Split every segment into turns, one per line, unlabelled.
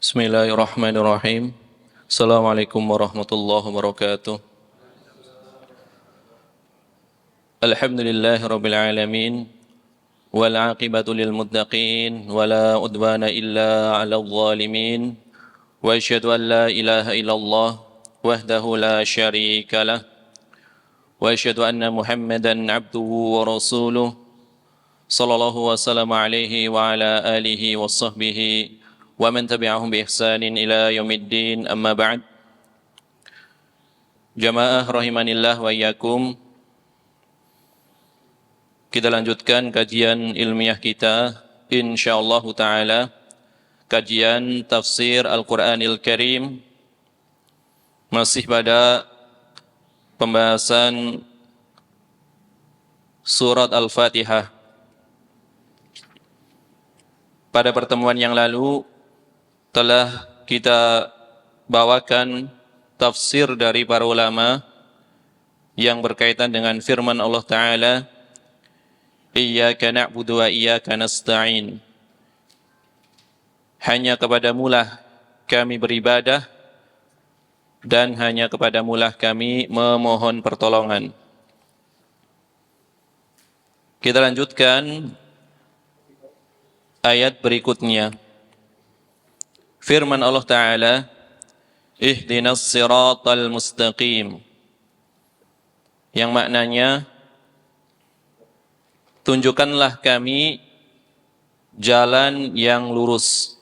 Bismillahirrahmanirrahim. Assalamualaikum warahmatullahi wabarakatuh. Alhamdulillahirabbil alamin wal 'aqibatu lil muttaqin wala udwana illa 'alal zalimin wa asyhadu an la ilaha illallah wahdahu la syarika lah wa asyhadu anna Muhammadan 'abduhu wa rasuluh sallallahu wasallam alaihi wa ala alihi wa sahbihi wa man tabi'ahum bi ihsanin ila yaumiddin, amma ba'd. Jamaah rahimanillah wa iyyakum. Kita lanjutkan kajian ilmiah kita insyaallah taala, kajian tafsir Al-Qur'anil Karim, masih pada pembahasan surat Al-Fatihah. Pada pertemuan yang lalu telah kita bawakan tafsir dari para ulama yang berkaitan dengan firman Allah Ta'ala, Iyyaka na'budu wa iyyaka nasta'in. Hanya kepadamulah kami beribadah dan hanya kepadamulah kami memohon pertolongan. Kita lanjutkan ayat berikutnya. Firman Allah Ta'ala, Ihdinas siratal mustaqim, yang maknanya, tunjukkanlah kami jalan yang lurus.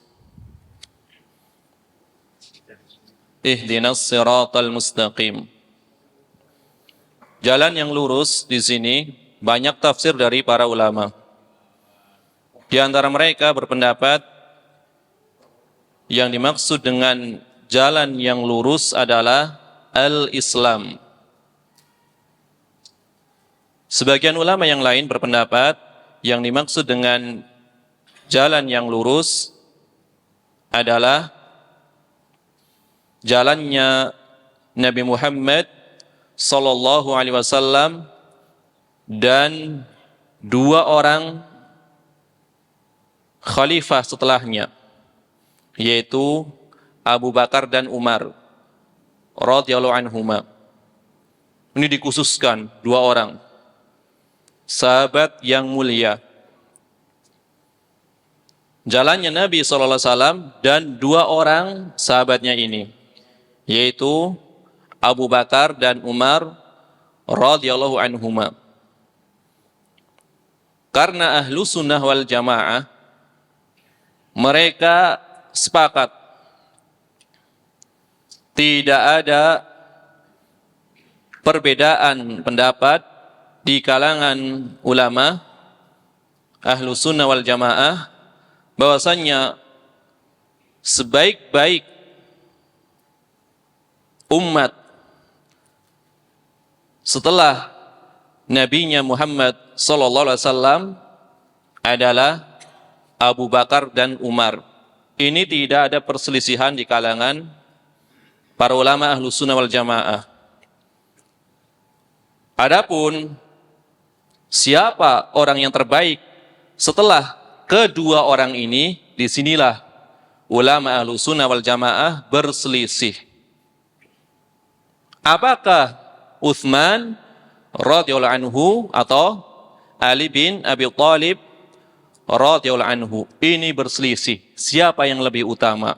Ihdinas siratal mustaqim. Jalan yang lurus di sini banyak tafsir dari para ulama. Di antara mereka berpendapat yang dimaksud dengan jalan yang lurus adalah al-Islam. Sebagian ulama yang lain berpendapat yang dimaksud dengan jalan yang lurus adalah jalannya Nabi Muhammad sallallahu alaihi wasallam dan dua orang khalifah setelahnya, yaitu Abu Bakar dan Umar radhiyallahu anhuma. Ini dikhususkan dua orang sahabat yang mulia. Jalannya Nabi SAW dan dua orang sahabatnya ini, yaitu Abu Bakar dan Umar radhiyallahu anhuma. Karena ahlu sunnah wal jamaah, mereka sepakat tidak ada perbedaan pendapat di kalangan ulama ahlu sunnah wal jamaah bahwasanya sebaik-baik umat setelah nabinya Muhammad sallallahu alaihi wasallam adalah Abu Bakar dan Umar. Ini tidak ada perselisihan di kalangan para ulama ahlu sunnah wal jamaah. Adapun siapa orang yang terbaik setelah kedua orang ini, disinilah ulama ahlu sunnah wal jamaah berselisih. Apakah Utsman radhiyallahu anhu atau Ali bin Abi Thalib radhiyallahu anhu? Ini berselisih siapa yang lebih utama.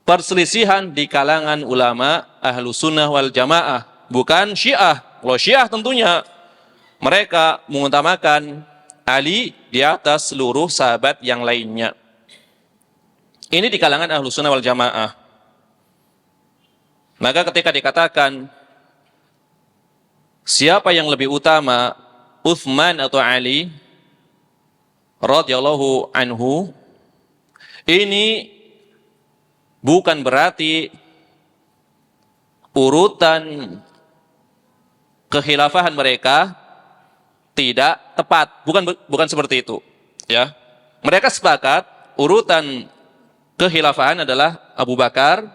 Perselisihan di kalangan ulama ahlu sunnah wal jamaah, bukan Syiah. Kalau Syiah tentunya mereka mengutamakan Ali di atas seluruh sahabat yang lainnya. Ini di kalangan ahlu sunnah wal jamaah. Maka ketika dikatakan siapa yang lebih utama, Utsman atau Ali radhiyallahu anhu, ini bukan berarti urutan kekhilafahan mereka tidak tepat, bukan seperti itu, ya. Mereka sepakat urutan kekhilafahan adalah Abu Bakar,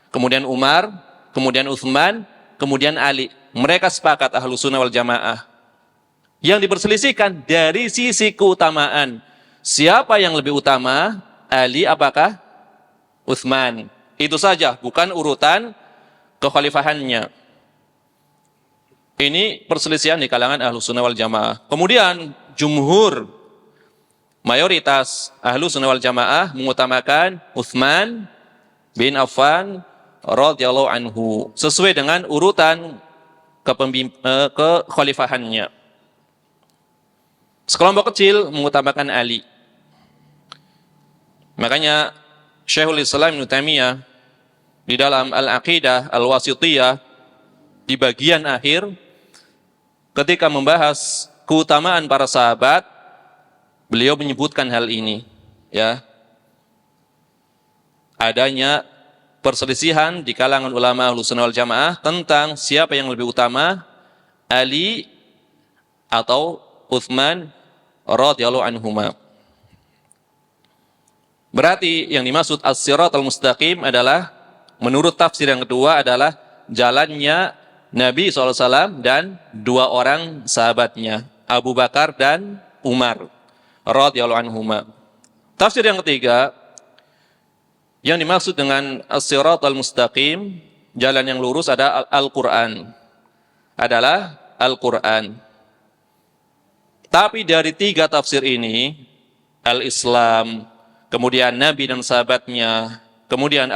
kemudian Umar, kemudian Utsman, kemudian Ali. Mereka sepakat ahlu sunnah wal jamaah. Yang diperselisihkan dari sisi keutamaan. Siapa yang lebih utama? Ali apakah? Utsman. Itu saja, bukan urutan kekhalifahannya. Ini perselisihan di kalangan Ahlussunnah wal Jamaah. Kemudian jumhur, mayoritas Ahlussunnah wal Jamaah mengutamakan Utsman bin Affan radhiyallahu anhu sesuai dengan urutan kekhalifahannya. Sekelompok kecil mengutamakan Ali. Makanya Syekhul Islam Ibnu Taimiyah di dalam Al-Aqidah Al-Wasithiyah di bagian akhir ketika membahas keutamaan para sahabat, beliau menyebutkan hal ini, ya. Adanya perselisihan di kalangan ulama Ahlussunnah wal Jamaah tentang siapa yang lebih utama, Ali atau Utsman radhiyallahu anhuma. Berarti yang dimaksud as-siratal mustaqim adalah, menurut tafsir yang kedua, adalah jalannya Nabi SAW dan dua orang sahabatnya, Abu Bakar dan Umar radhiyallahu anhuma. Tafsir yang ketiga, yang dimaksud dengan as-siratal mustaqim, jalan yang lurus, ada Al-Quran. Adalah Al-Quran. Tapi dari tiga tafsir ini, Al-Islam, kemudian Nabi dan sahabatnya, kemudian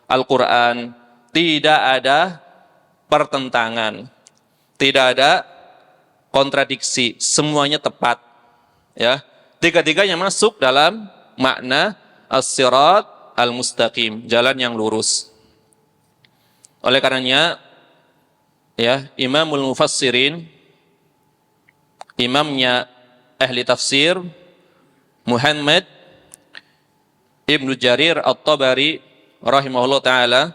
Al-Quran, tidak ada pertentangan, tidak ada kontradiksi, semuanya tepat. Ya, tiga-tiganya masuk dalam makna as-sirat al-mustaqim, jalan yang lurus. Oleh karenanya, ya, Imamul Mufassirin, imamnya ahli tafsir, Muhammad Ibnu Jarir At-Tabari rahimahullah ta'ala,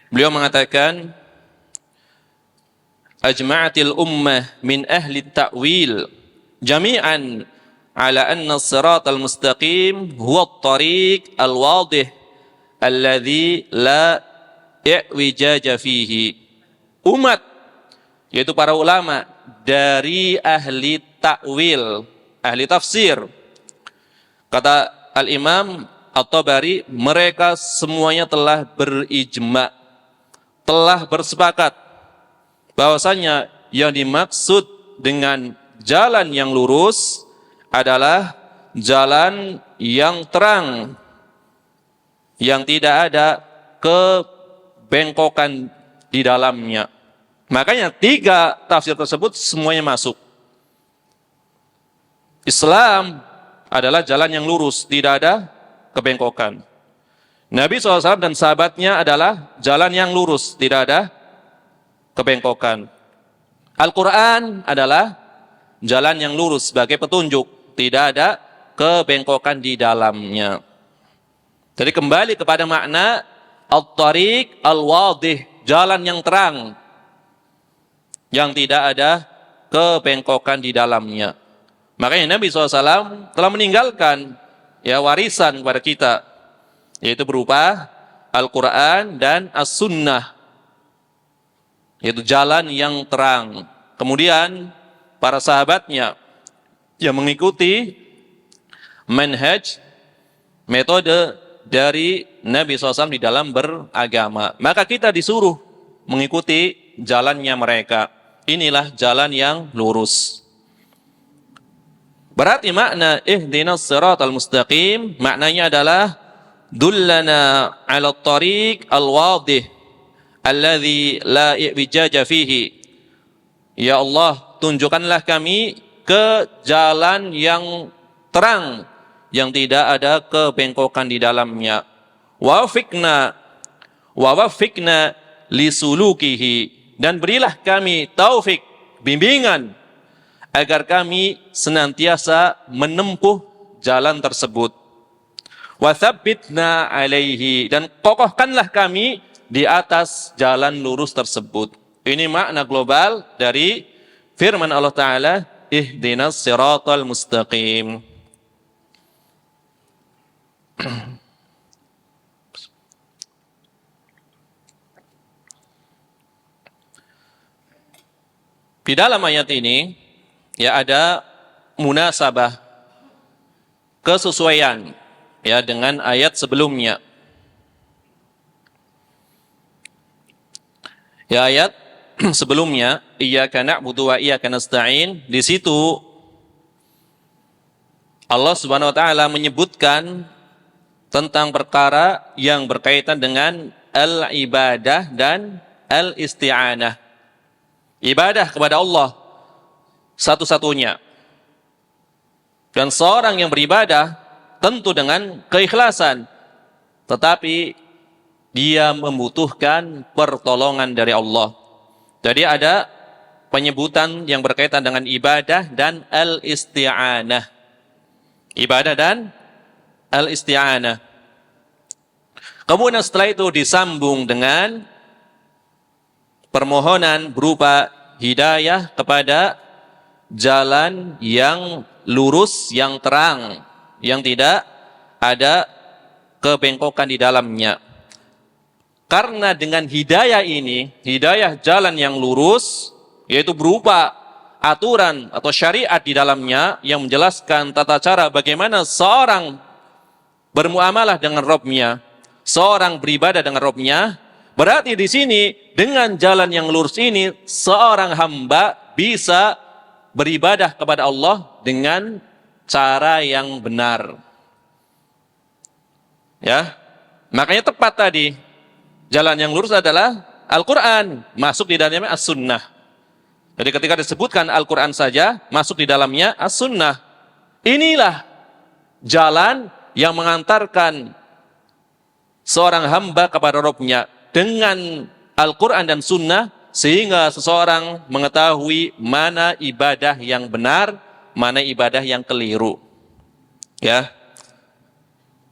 beliau mengatakan, ajma'atil ummah min ahli ta'wil jami'an ala anna as-siratal mustaqim huwa at-tariq al-wadih alladhi la i'wijaja fihi. Umat, yaitu para ulama dari ahli ta'wil, ahli tafsir, kata Al-Imam At-Tabari, mereka semuanya telah berijma, telah bersepakat bahwasanya yang dimaksud dengan jalan yang lurus adalah jalan yang terang, yang tidak ada kebengkokan di dalamnya. Makanya tiga tafsir tersebut semuanya masuk. Islam adalah jalan yang lurus, tidak ada kebengkokan. Nabi SAW dan sahabatnya adalah jalan yang lurus, tidak ada kebengkokan. Al-Quran adalah jalan yang lurus sebagai petunjuk, tidak ada kebengkokan di dalamnya. Jadi kembali kepada makna at-tariq al-wadih, jalan yang terang, yang tidak ada kebengkokan di dalamnya. Makanya Nabi SAW telah meninggalkan, ya, warisan kepada kita, yaitu berupa Al-Quran dan As-Sunnah, yaitu jalan yang terang. Kemudian para sahabatnya yang mengikuti manhaj, metode dari Nabi SAW di dalam beragama. Maka kita disuruh mengikuti jalannya mereka. Inilah jalan yang lurus. Berarti makna ihdinas siratal mustaqim, maknanya adalah dullana 'ala at-tariq al-wadih alladzi la i'wijaja fihi. Ya Allah, tunjukkanlah kami ke jalan yang terang, yang tidak ada kebengkokan di dalamnya. Wa wafikna lisulukihi, dan berilah kami taufik, bimbingan, agar kami senantiasa menempuh jalan tersebut. Wa tsabbitna alaihi, dan kokohkanlah kami di atas jalan lurus tersebut. Ini makna global dari firman Allah Ta'ala, ihdinas siratal mustaqim. Di dalam ayat ini, ya, ada munasabah, kesesuaian ya dengan ayat sebelumnya. Ya, ayat sebelumnya, iyyaka na'budu wa iyyaka nasta'in, di situ Allah Subhanahu wa taala menyebutkan tentang perkara yang berkaitan dengan al-ibadah dan al-isti'anah. Ibadah kepada Allah satu-satunya. Dan seorang yang beribadah tentu dengan keikhlasan, tetapi dia membutuhkan pertolongan dari Allah. Jadi ada penyebutan yang berkaitan dengan ibadah dan al-isti'anah. Ibadah dan al-isti'anah. Kemudian setelah itu disambung dengan permohonan berupa hidayah kepada jalan yang lurus, yang terang, yang tidak ada kebengkokan di dalamnya. Karena dengan hidayah ini, hidayah jalan yang lurus, yaitu berupa aturan atau syariat di dalamnya yang menjelaskan tata cara bagaimana seorang bermuamalah dengan Rabb-nya, seorang beribadah dengan Rabb-nya, berarti di sini dengan jalan yang lurus ini seorang hamba bisa beribadah kepada Allah dengan cara yang benar. Ya, makanya tepat tadi. Jalan yang lurus adalah Al-Quran, masuk di dalamnya As-Sunnah. Jadi ketika disebutkan Al-Quran saja, masuk di dalamnya As-Sunnah. Inilah jalan yang mengantarkan seorang hamba kepada Rabb-nya dengan Al-Quran dan Sunnah, sehingga seseorang mengetahui mana ibadah yang benar, mana ibadah yang keliru. Ya,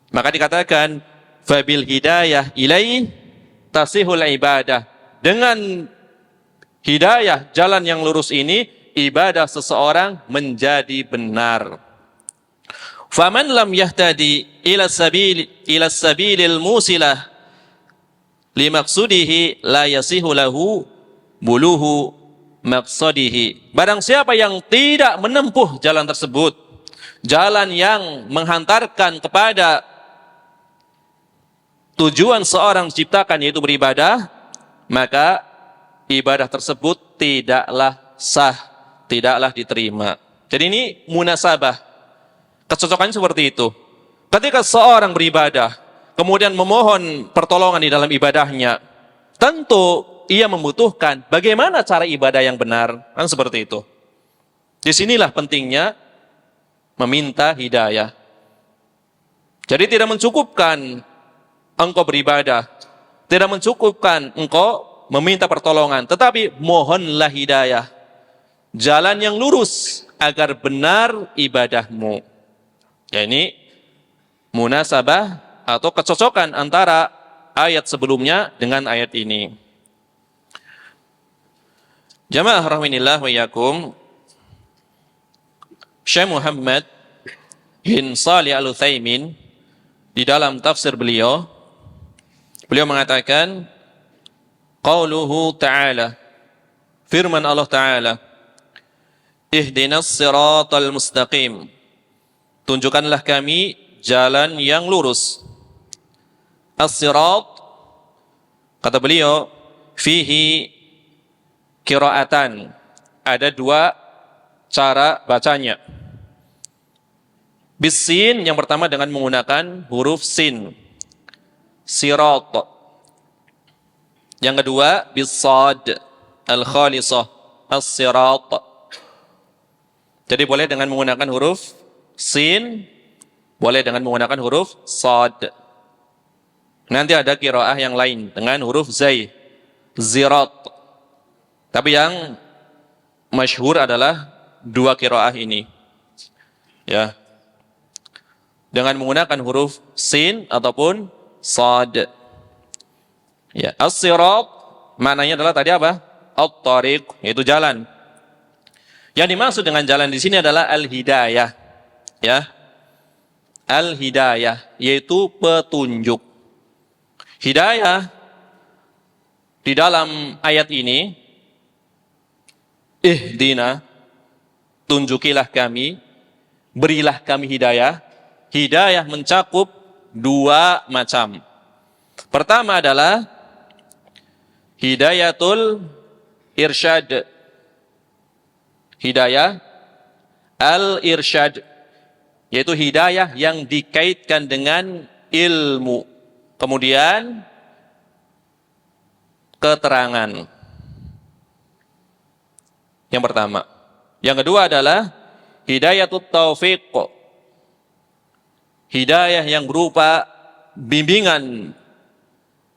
maka dikatakan fabil hidayah ilaih tasihul ibadah. Dengan hidayah jalan yang lurus ini, ibadah seseorang menjadi benar. Faman lam yahtadi ila sabilil musilah limaksudihi la yasihu lahu buluhu maqsadihi. Barang siapa yang tidak menempuh jalan tersebut, jalan yang menghantarkan kepada tujuan seorang diciptakan, yaitu beribadah, maka ibadah tersebut tidaklah sah, tidaklah diterima. Jadi ini munasabah, kecocokannya seperti itu. Ketika seorang beribadah, kemudian memohon pertolongan di dalam ibadahnya, tentu ia membutuhkan bagaimana cara ibadah yang benar, kan seperti itu. Disinilah pentingnya meminta hidayah. Jadi tidak mencukupkan engkau beribadah, tidak mencukupkan engkau meminta pertolongan, tetapi mohonlah hidayah, jalan yang lurus agar benar ibadahmu. Ya, ini munasabah atau kecocokan antara ayat sebelumnya dengan ayat ini. Jamaah rahimahillah wa iyyakum, Syekh Muhammad bin Shalih Al-Utsaimin di dalam tafsir beliau mengatakan qauluhu ta'ala, firman Allah Ta'ala, ihdinas siratal mustaqim, tunjukkanlah kami jalan yang lurus. As-sirat, kata beliau, fihi qiraatan, ada dua cara bacanya. Bisin, yang pertama dengan menggunakan huruf sin, sirat. Yang kedua bisad al-khalisah, as-sirat. Jadi boleh dengan menggunakan huruf sin, boleh dengan menggunakan huruf sad. Nanti ada qiraah yang lain dengan huruf zai, zirat. Tapi yang masyhur adalah dua qiraah ini. Ya. Dengan menggunakan huruf sin ataupun sad. Ya, as-sirat maknanya adalah tadi apa? At-tariq, yaitu jalan. Yang dimaksud dengan jalan di sini adalah al-hidayah. Ya. Al-hidayah yaitu petunjuk. Hidayah di dalam ayat ini, ihdina, tunjukilah kami, berilah kami hidayah. Hidayah mencakup dua macam. Pertama adalah hidayatul irsyad. Hidayah al-irsyad, yaitu hidayah yang dikaitkan dengan ilmu. Kemudian keterangan. Yang pertama. Yang kedua adalah hidayatut taufiq. Hidayah yang berupa bimbingan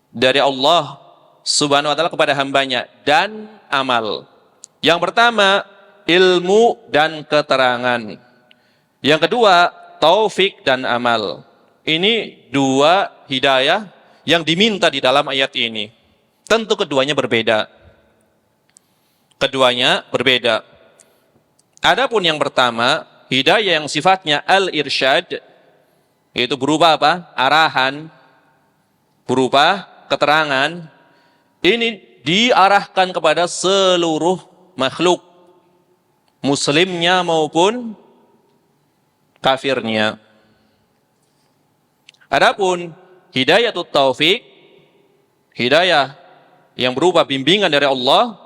dari Allah Subhanahu wa taala kepada hambanya dan amal. Yang pertama ilmu dan keterangan. Yang kedua taufik dan amal. Ini dua hidayah yang diminta di dalam ayat ini. Tentu keduanya berbeda. Keduanya berbeda. Adapun yang pertama, hidayah yang sifatnya al-irsyad, itu berupa apa? Arahan, berupa keterangan. Ini diarahkan kepada seluruh makhluk, muslimnya maupun kafirnya. Adapun hidayatut taufik, hidayah yang berupa bimbingan dari Allah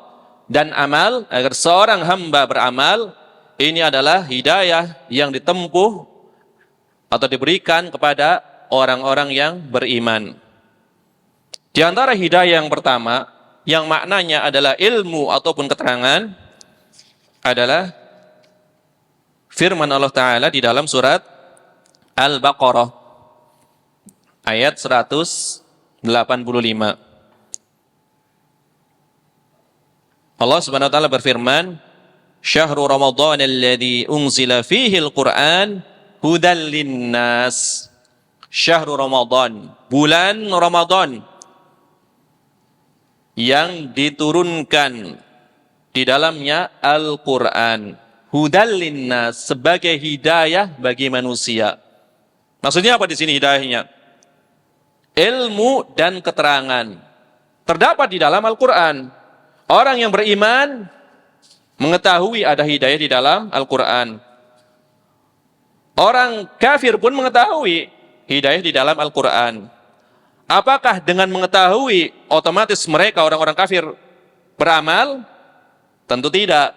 dan amal agar seorang hamba beramal, ini adalah hidayah yang ditempuh atau diberikan kepada orang-orang yang beriman. Di antara hidayah yang pertama, yang maknanya adalah ilmu ataupun keterangan, adalah firman Allah Ta'ala di dalam surat Al-Baqarah ayat 185. Allah Subhanahu wa taala berfirman, "Syahrul Ramadhan alladzi unzila fihi al-Qur'an hudal linnas." Syahrul Ramadhan, bulan Ramadan yang diturunkan di dalamnya Al-Qur'an, hudal linnas, sebagai hidayah bagi manusia. Maksudnya apa di sini hidayahnya? Ilmu dan keterangan terdapat di dalam Al-Qur'an. Orang yang beriman mengetahui ada hidayah di dalam Al-Quran. Orang kafir pun mengetahui hidayah di dalam Al-Quran. Apakah dengan mengetahui otomatis mereka orang-orang kafir beramal? Tentu tidak.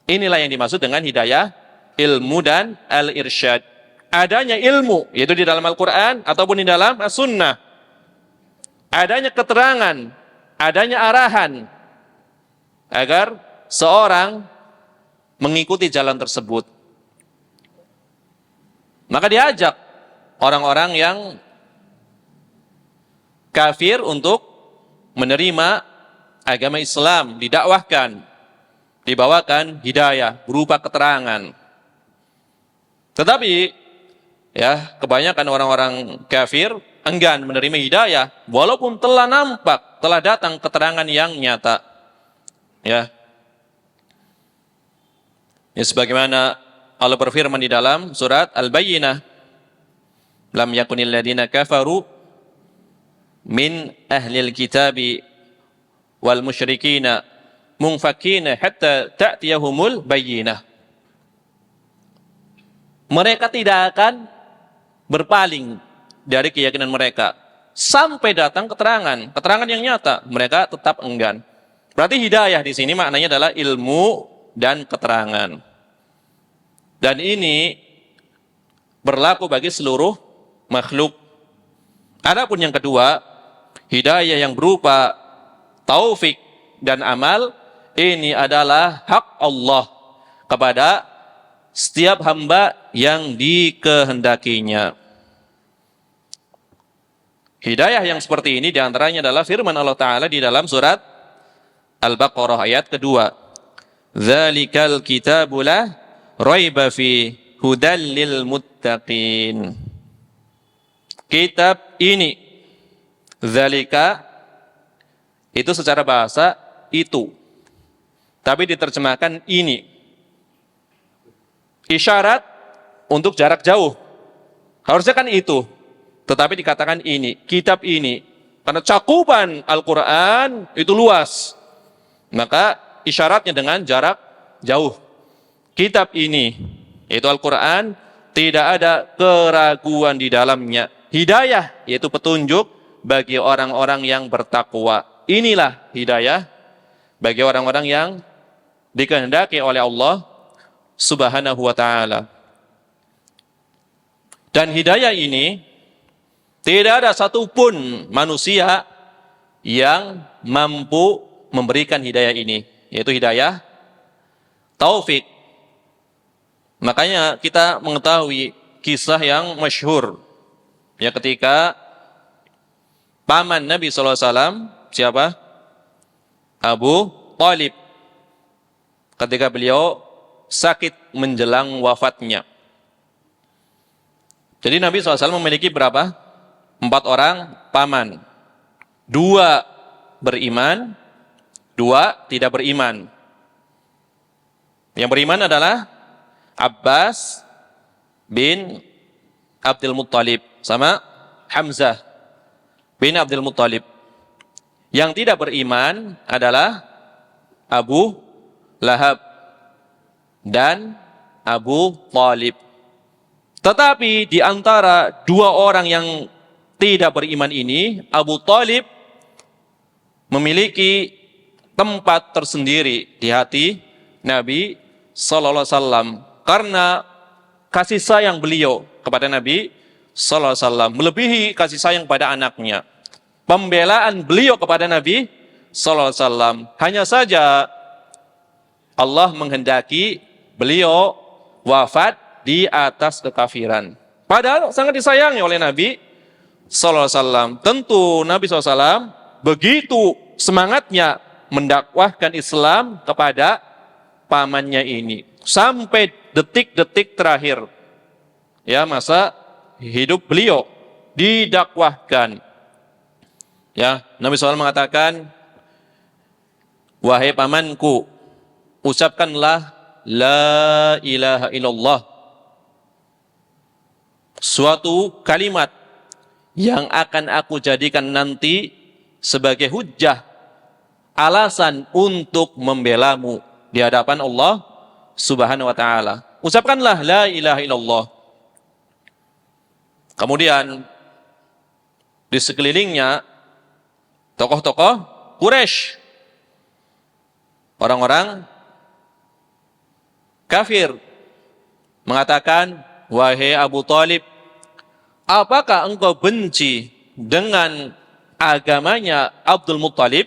Inilah yang dimaksud dengan hidayah ilmu dan al-irsyad. Adanya ilmu, yaitu di dalam Al-Quran ataupun di dalam As-Sunnah. Adanya keterangan, adanya arahan, agar seorang mengikuti jalan tersebut. Maka diajak orang-orang yang kafir untuk menerima agama Islam, didakwahkan, dibawakan hidayah berupa keterangan. Tetapi ya, kebanyakan orang-orang kafir enggan menerima hidayah walaupun telah nampak, telah datang keterangan yang nyata. Ya, sebagaimana Allah berfirman di dalam surat Al-Bayyinah, lam yakunil ladina kafaru min ahlil kitabi wal musyrikina munfakina hatta ta'tiyahumul bayyinah. Mereka tidak akan berpaling dari keyakinan mereka sampai datang keterangan yang nyata. Mereka tetap enggan. Berarti hidayah di sini maknanya adalah ilmu dan keterangan. Dan ini berlaku bagi seluruh makhluk. Adapun yang kedua, hidayah yang berupa taufik dan amal, ini adalah hak Allah kepada setiap hamba yang dikehendakinya. Hidayah yang seperti ini diantaranya adalah firman Allah Ta'ala di dalam surat Al-Baqarah ayat kedua. Dzalikal kitabu la raiba fi hudal lil muttaqin. Kitab ini, dzalika itu secara bahasa itu, tapi diterjemahkan ini. Isyarat untuk jarak jauh. Harusnya kan itu, tetapi dikatakan ini, kitab ini. Karena cakupan Al-Quran itu luas, maka isyaratnya dengan jarak jauh. Kitab ini, yaitu Al-Quran, tidak ada keraguan di dalamnya. hidayah, yaitu petunjuk bagi orang-orang yang bertakwa. Inilah hidayah bagi orang-orang yang dikehendaki oleh Allah Subhanahu wa ta'ala. Dan hidayah ini tidak ada satupun manusia yang mampu memberikan hidayah ini, yaitu hidayah taufik. Makanya kita mengetahui kisah yang masyhur, ya, ketika paman Nabi SAW, siapa? Abu Thalib, ketika beliau sakit menjelang wafatnya. Jadi Nabi SAW memiliki berapa? 4 orang paman. 2 beriman, 2 tidak beriman. Yang beriman adalah Abbas bin Abdul Muttalib sama Hamzah bin Abdul Muttalib. Yang tidak beriman adalah Abu Lahab dan Abu Thalib. Tetapi di antara 2 orang yang tidak beriman ini, Abu Thalib memiliki tempat tersendiri di hati Nabi sallallahu alaihi wasallam karena kasih sayang beliau kepada Nabi sallallahu alaihi wasallam melebihi kasih sayang pada anaknya. Pembelaan beliau kepada Nabi sallallahu alaihi wasallam, hanya saja Allah menghendaki beliau wafat di atas kekafiran. Padahal sangat disayangi oleh Nabi sallallahu alaihi wasallam. Tentu Nabi sallallahu alaihi wasallam begitu semangatnya mendakwahkan Islam kepada pamannya ini sampai detik-detik terakhir, ya, masa hidup beliau didakwahkan. Ya, Nabi SAW mengatakan, wahai pamanku, ucapkanlah la ilaha illallah, suatu kalimat yang akan aku jadikan nanti sebagai hujjah, alasan untuk membelamu di hadapan Allah Subhanahu wa ta'ala. Ucapkanlah la ilaha illallah. Kemudian di sekelilingnya tokoh-tokoh Quraisy, orang-orang kafir, mengatakan, wahai Abu Thalib, apakah engkau benci dengan agamanya Abdul Muttalib?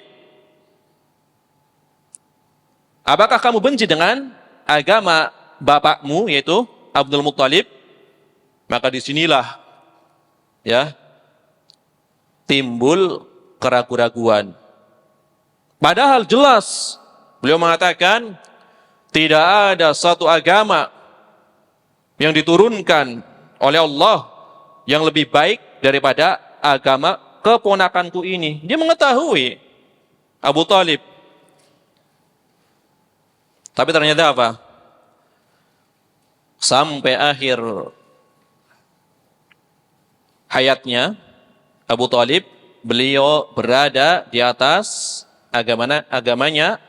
Apakah kamu benci dengan agama bapakmu, yaitu Abdul Muttalib? Maka disinilah, ya, timbul keraguan-raguan. Padahal jelas beliau mengatakan tidak ada satu agama yang diturunkan oleh Allah yang lebih baik daripada agama keponakanku ini. Dia mengetahui Abu Thalib. Tapi ternyata apa? Sampai akhir hayatnya Abu Thalib, beliau berada di atas agamanya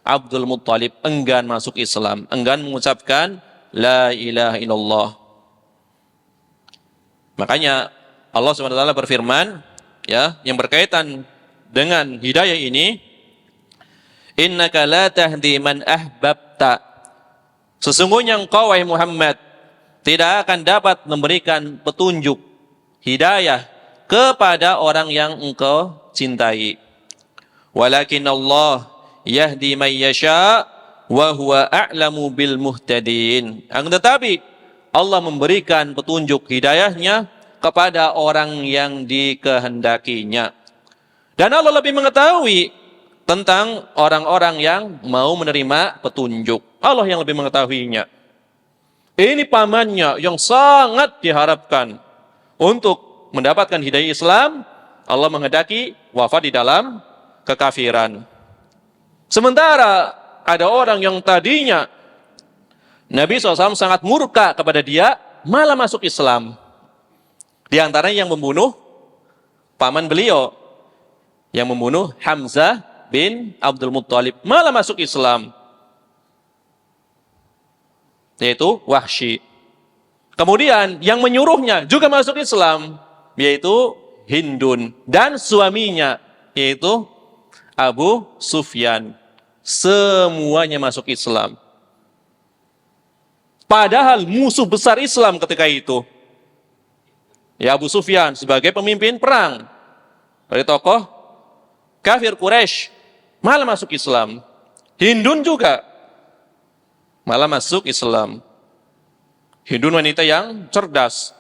Abdul Muttalib, enggan masuk Islam, enggan mengucapkan la ilaha illallah. Makanya Allah SWT berfirman, ya, yang berkaitan dengan hidayah ini, innaka la tahdi man ahbabta, sesungguhnya engkau wahai Muhammad tidak akan dapat memberikan petunjuk hidayah kepada orang yang engkau cintai. Walakin Allah yahdi man yasha wa huwa a'lamu bil muhtadin. Akan tetapi Allah memberikan petunjuk hidayahnya kepada orang yang dikehendakinya. Dan Allah lebih mengetahui tentang orang-orang yang mau menerima petunjuk. Allah yang lebih mengetahuinya. Ini pamannya yang sangat diharapkan untuk mendapatkan hidayah Islam. Allah menghendaki wafat di dalam kekafiran. Sementara ada orang yang tadinya Nabi SAW sangat murka kepada dia, malah masuk Islam. Di antaranya yang membunuh paman beliau, yang membunuh Hamzah bin Abdul Muttalib, malah masuk Islam, yaitu Wahsy. Kemudian yang menyuruhnya juga masuk Islam, yaitu Hindun, dan suaminya yaitu Abu Sufyan. Semuanya masuk Islam. Padahal musuh besar Islam ketika itu, ya Abu Sufyan sebagai pemimpin perang dari tokoh kafir Quraisy, malah masuk Islam. Hindun juga malah masuk Islam. Hindun wanita yang cerdas.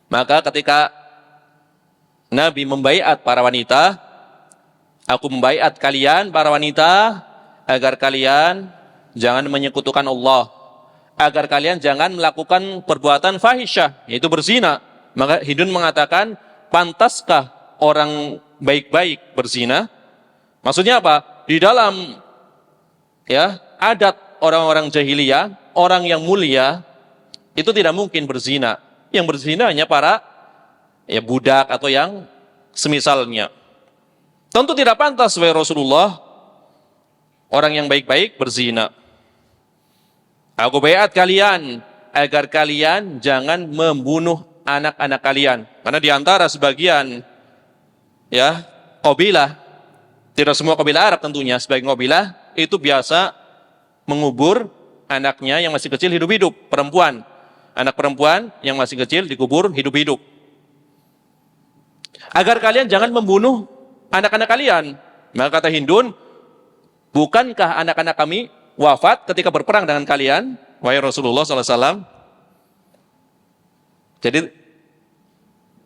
Maka ketika Nabi membaiat para wanita, aku membaiat kalian para wanita agar kalian jangan menyekutukan Allah, agar kalian jangan melakukan perbuatan fahisyah, yaitu berzina. Maka Hindun mengatakan, pantaskah orang baik-baik berzina? Maksudnya apa? Di dalam adat orang-orang jahiliyah, orang yang mulia itu tidak mungkin berzina. Yang berzina hanya para budak atau yang semisalnya. Tentu tidak pantas wahai Rasulullah orang yang baik-baik berzina. Aku baiat kalian agar kalian jangan membunuh anak-anak kalian. Karena di antara sebagian kabilah, tidak semua kabilah Arab tentunya, sebagian kabilah itu biasa mengubur anaknya yang masih kecil hidup-hidup, perempuan. Anak perempuan yang masih kecil dikubur hidup-hidup. Agar kalian jangan membunuh anak-anak kalian. Maka kata Hindun, bukankah anak-anak kami wafat ketika berperang dengan kalian, wahai Rasulullah SAW? Jadi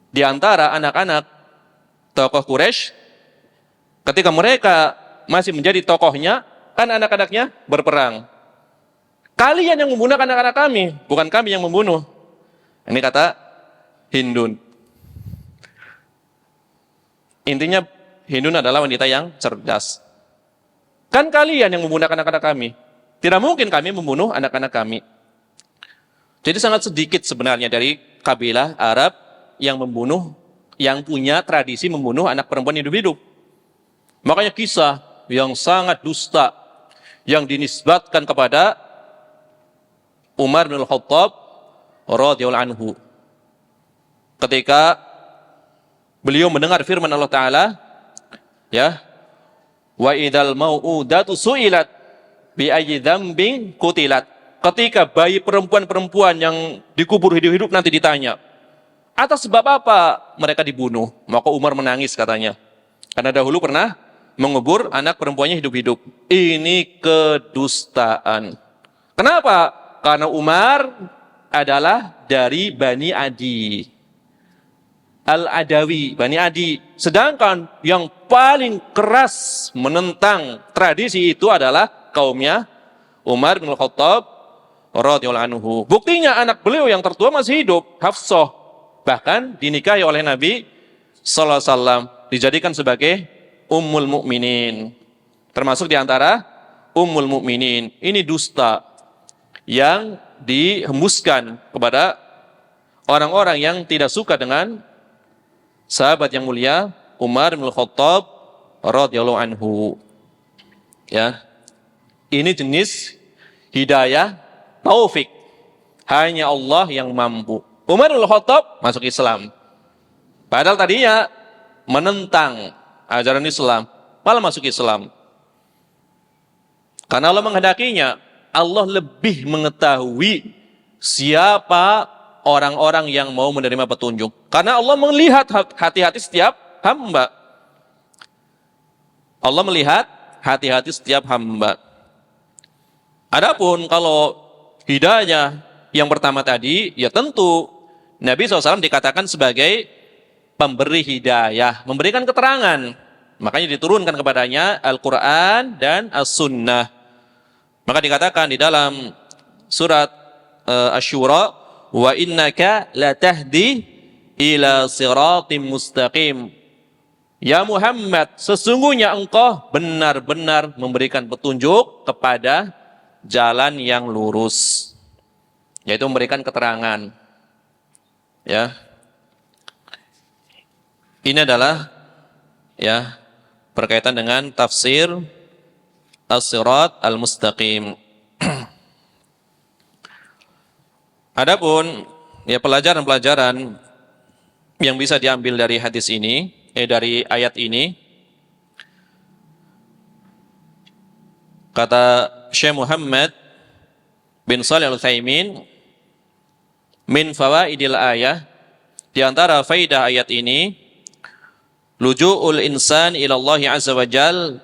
di antara anak-anak tokoh Quraisy, ketika mereka masih menjadi tokohnya, kan anak-anaknya berperang. Kalian yang membunuh anak-anak kami, bukan kami yang membunuh. Ini kata Hindun. Intinya Hindun adalah wanita yang cerdas. Kan kalian yang membunuh anak-anak kami. Tidak mungkin kami membunuh anak-anak kami. Jadi sangat sedikit sebenarnya dari kabilah Arab yang membunuh, yang punya tradisi membunuh anak perempuan hidup-hidup. Makanya kisah yang sangat dusta yang dinisbatkan kepada Umar bin Khattab radhiyallahu anhu. Ketika beliau mendengar firman Allah Ta'ala, wa idzal mau'udatu su'ilat bi ayyi dzambin qutilat. Ketika bayi perempuan-perempuan yang dikubur hidup-hidup nanti ditanya, atas sebab apa mereka dibunuh? Maka Umar menangis katanya. Karena dahulu pernah mengubur anak perempuannya hidup-hidup. Ini kedustaan. Kenapa? Karena Umar adalah dari Bani Adi. Al-Adawi, Bani Adi. Sedangkan yang paling keras menentang tradisi itu adalah kaumnya Umar bin Khattab radhiyallahu anhu. Buktinya anak beliau yang tertua masih hidup, Hafsah. Bahkan dinikahi oleh Nabi sallallahu alaihi wasallam, dijadikan sebagai Ummul Mukminin. Termasuk di antara Ummul Mukminin. Ini dusta yang dihembuskan kepada orang-orang yang tidak suka dengan sahabat yang mulia Umar bin Khattab radhiyallahu anhu. Ini jenis hidayah taufik. Hanya Allah yang mampu. Umar bin Khattab masuk Islam. Padahal tadinya menentang ajaran Islam, malah masuk Islam. Karena Allah menghendakinya. Allah lebih mengetahui siapa orang-orang yang mau menerima petunjuk. Karena Allah melihat hati-hati setiap hamba. Allah melihat hati-hati setiap hamba. Adapun kalau hidayah yang pertama tadi, ya tentu Nabi SAW dikatakan sebagai pemberi hidayah, memberikan keterangan. Makanya diturunkan kepadanya Al-Quran dan As-Sunnah. Maka dikatakan di dalam surat Asy-Syura, wa innaka latahdi ila siratim mustaqim. Ya Muhammad, sesungguhnya engkau benar-benar memberikan petunjuk kepada jalan yang lurus, yaitu memberikan keterangan. Ini adalah berkaitan dengan tafsir As-Sirat Al-Mustaqim. Adapun pelajaran-pelajaran yang bisa diambil dari hadis ini, dari ayat ini, kata Syekh Muhammad bin Shalih Al-Utsaimin, min fawaidil ayah, di antara faidah ayat ini, luju'ul insan ila Allah azza wa jal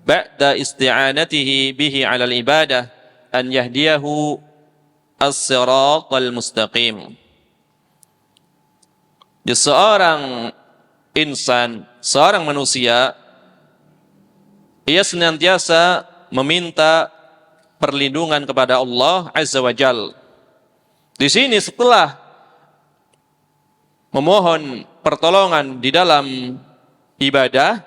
ba'da isti'anatihi bihi 'ala al-ibadah an yahdiyahu as-siratal mustaqim. Di seorang insan, seorang manusia, ia senantiasa meminta perlindungan kepada Allah azza wa jal. Di sini setelah memohon pertolongan di dalam ibadah,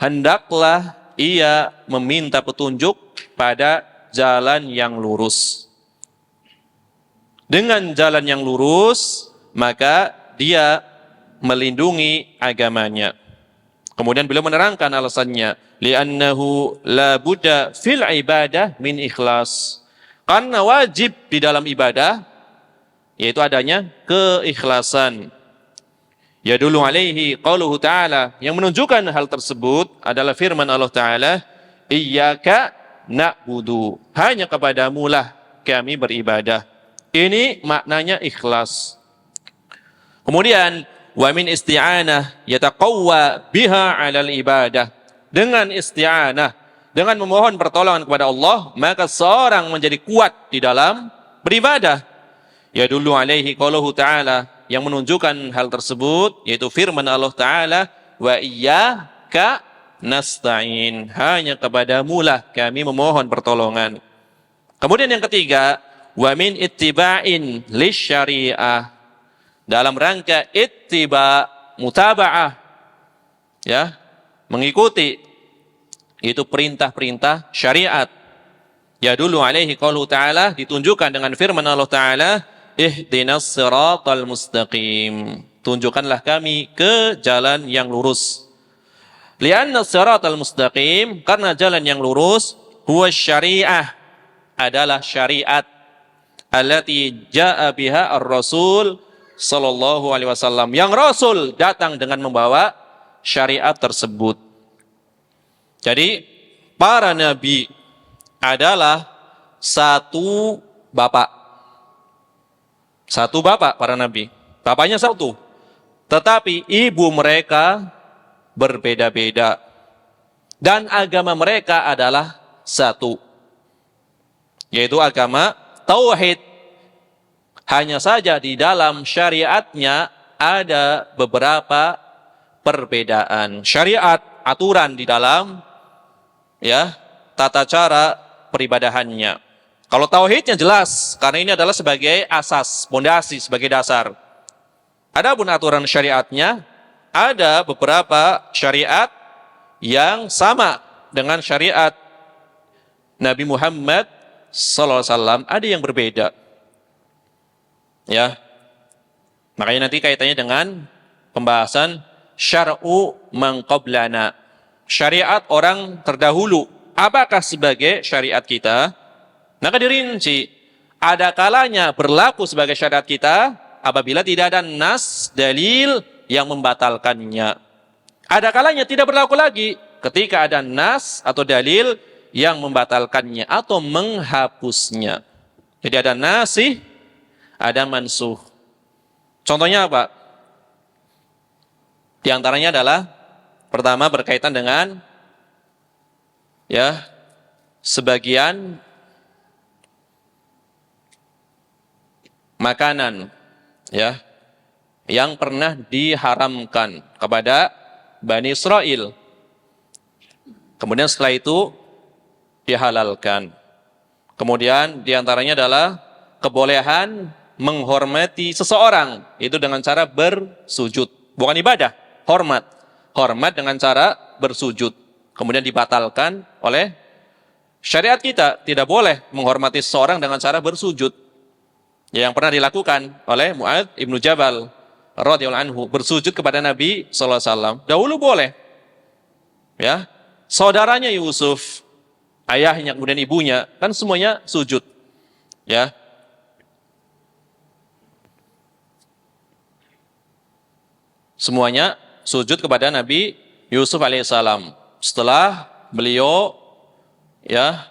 hendaklah ia meminta petunjuk pada jalan yang lurus. Dengan jalan yang lurus, maka dia melindungi agamanya. Kemudian beliau menerangkan alasannya, li'annahu la budda fil ibadah min ikhlas. Karena wajib di dalam ibadah yaitu adanya keikhlasan. Yadullu alaihi qauluhu ta'ala, yang menunjukkan hal tersebut adalah firman Allah Ta'ala, iyyaka na'budu, hanya kepadamu lah kami beribadah. Ini maknanya ikhlas. Kemudian wa min isti'anah yataqawwa biha 'alal ibadah. Dengan isti'anah, dengan memohon pertolongan kepada Allah, maka seorang menjadi kuat di dalam beribadah. Yadullu alaihi qauluhu ta'ala, yang menunjukkan hal tersebut yaitu firman Allah Ta'ala, wa iyyaka nasta'in, hanya kepadamu lah kami memohon pertolongan. Kemudian yang ketiga, wa min ittiba'in lisyari'ah, dalam rangka ittiba, mutaba'ah, ya, mengikuti itu perintah-perintah syariat. Ya dulu alaihi qauluhu ta'ala, ditunjukkan dengan firman Allah Ta'ala, ihdinas siratal mustaqim, tunjukkanlah kami ke jalan yang lurus. Lianna siratal mustaqim, karena jalan yang lurus, huwa syariah, adalah syariat, allati ja'a biha ar-rasul sallallahu alaihi wasallam, yang Rasul datang dengan membawa syariat tersebut. Jadi para nabi adalah satu bapak. Satu bapak para nabi. Bapaknya satu. Tetapi ibu mereka berbeda-beda. Dan agama mereka adalah satu. Yaitu agama tauhid. Hanya saja di dalam syariatnya ada beberapa perbedaan. Syariat, aturan di dalam, ya, tata cara peribadahannya. Kalau tauhidnya jelas, karena ini adalah sebagai asas, pondasi, sebagai dasar. Adapun aturan syariatnya, ada beberapa syariat yang sama dengan syariat Nabi Muhammad SAW, ada yang berbeda. Ya, makanya nanti kaitannya dengan pembahasan syar'u man qablana, syariat orang terdahulu. Apakah sebagai syariat kita? Maka dirinci, ada kalanya berlaku sebagai syariat kita apabila tidak ada nas, dalil yang membatalkannya. Ada kalanya tidak berlaku lagi ketika ada nas atau dalil yang membatalkannya atau menghapusnya. Jadi ada nasih, ada mansuh. Contohnya apa? Di antaranya adalah, pertama berkaitan dengan, ya, sebagian makanan, ya, yang pernah diharamkan kepada Bani Israel. Kemudian setelah itu dihalalkan. Kemudian di antaranya adalah kebolehan menghormati seseorang, itu dengan cara bersujud. Bukan ibadah, hormat. Hormat dengan cara bersujud. Kemudian dibatalkan oleh syariat kita. Tidak boleh menghormati seseorang dengan cara bersujud. Yang pernah dilakukan oleh Mu'adz ibnu Jabal radhiyallahu anhu, bersujud kepada Nabi SAW. Dahulu boleh. Ya, saudaranya Yusuf, ayahnya, kemudian ibunya, kan semuanya sujud. Ya. Semuanya sujud kepada Nabi Yusuf alaihissalam. Setelah beliau ya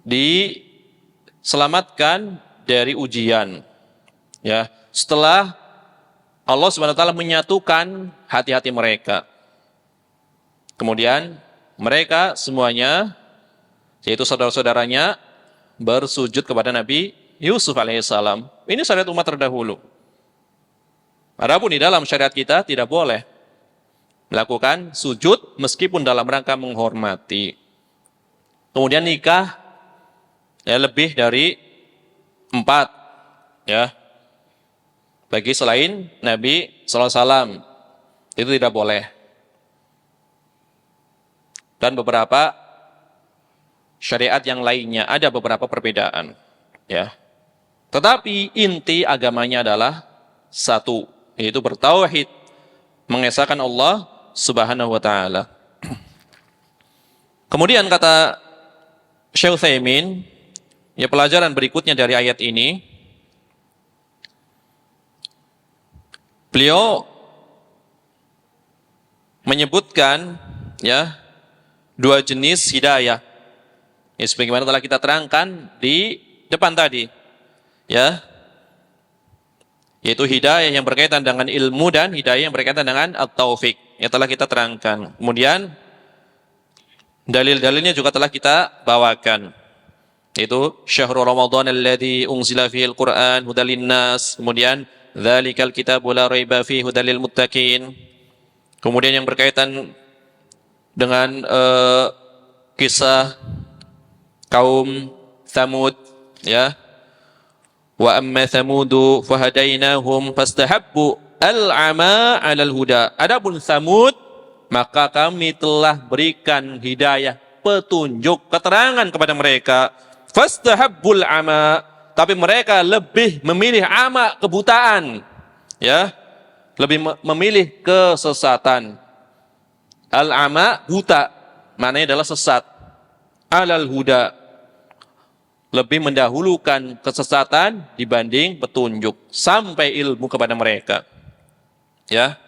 diselamatkan dari ujian. Ya, setelah Allah Subhanahu wa taala menyatukan hati-hati mereka. Kemudian mereka semuanya, yaitu saudara-saudaranya, bersujud kepada Nabi Yusuf alaihissalam. Ini syariat umat terdahulu. Adapun di dalam syariat kita tidak boleh melakukan sujud meskipun dalam rangka menghormati. Kemudian nikah ya lebih dari 4 ya. Bagi selain Nabi SAW itu tidak boleh. Dan beberapa syariat yang lainnya ada beberapa perbedaan ya. Tetapi inti agamanya adalah satu, yaitu bertauhid, mengesahkan Allah Subhanahu wa taala. Kemudian kata Syekh Utsaimin, ya pelajaran berikutnya dari ayat ini, beliau menyebutkan ya 2 jenis hidayah. Ya sebagaimana telah kita terangkan di depan tadi. Ya. Yaitu hidayah yang berkaitan dengan ilmu dan hidayah yang berkaitan dengan at-taufik. Yang telah kita terangkan. Kemudian dalil-dalilnya juga telah kita bawakan. Yaitu syahrul Ramadan alladzi unzila fihil Qur'an hudal linnas. Kemudian dzalikal kitabu la raiba fihi hudal lil muttaqin. Kemudian yang berkaitan dengan kisah kaum Tsamud ya. Wa amma Tsamudu fahadainahum fastahabbu al-'ama 'alal huda. Adapun Tsamud maka kami telah berikan hidayah, petunjuk, keterangan kepada mereka. Fastahabbul 'ama, tapi mereka lebih memilih ama, kebutaan. Ya. Lebih memilih kesesatan. Al-'ama buta, maknanya adalah sesat. Alal huda, lebih mendahulukan kesesatan dibanding petunjuk sampai ilmu kepada mereka. Ya.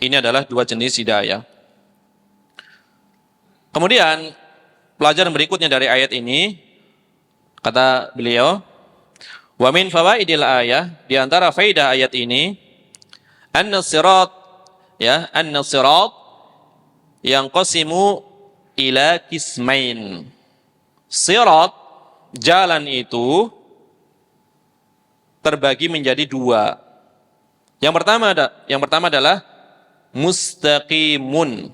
Ini adalah 2 jenis hidayah. Kemudian pelajaran berikutnya dari ayat ini, kata beliau, wa min fawaidil ayah, di antara faidah ayat ini, anna sirat yang qasimu ila kismain. Sirat, jalan itu terbagi menjadi 2. Yang pertama adalah mustaqimun,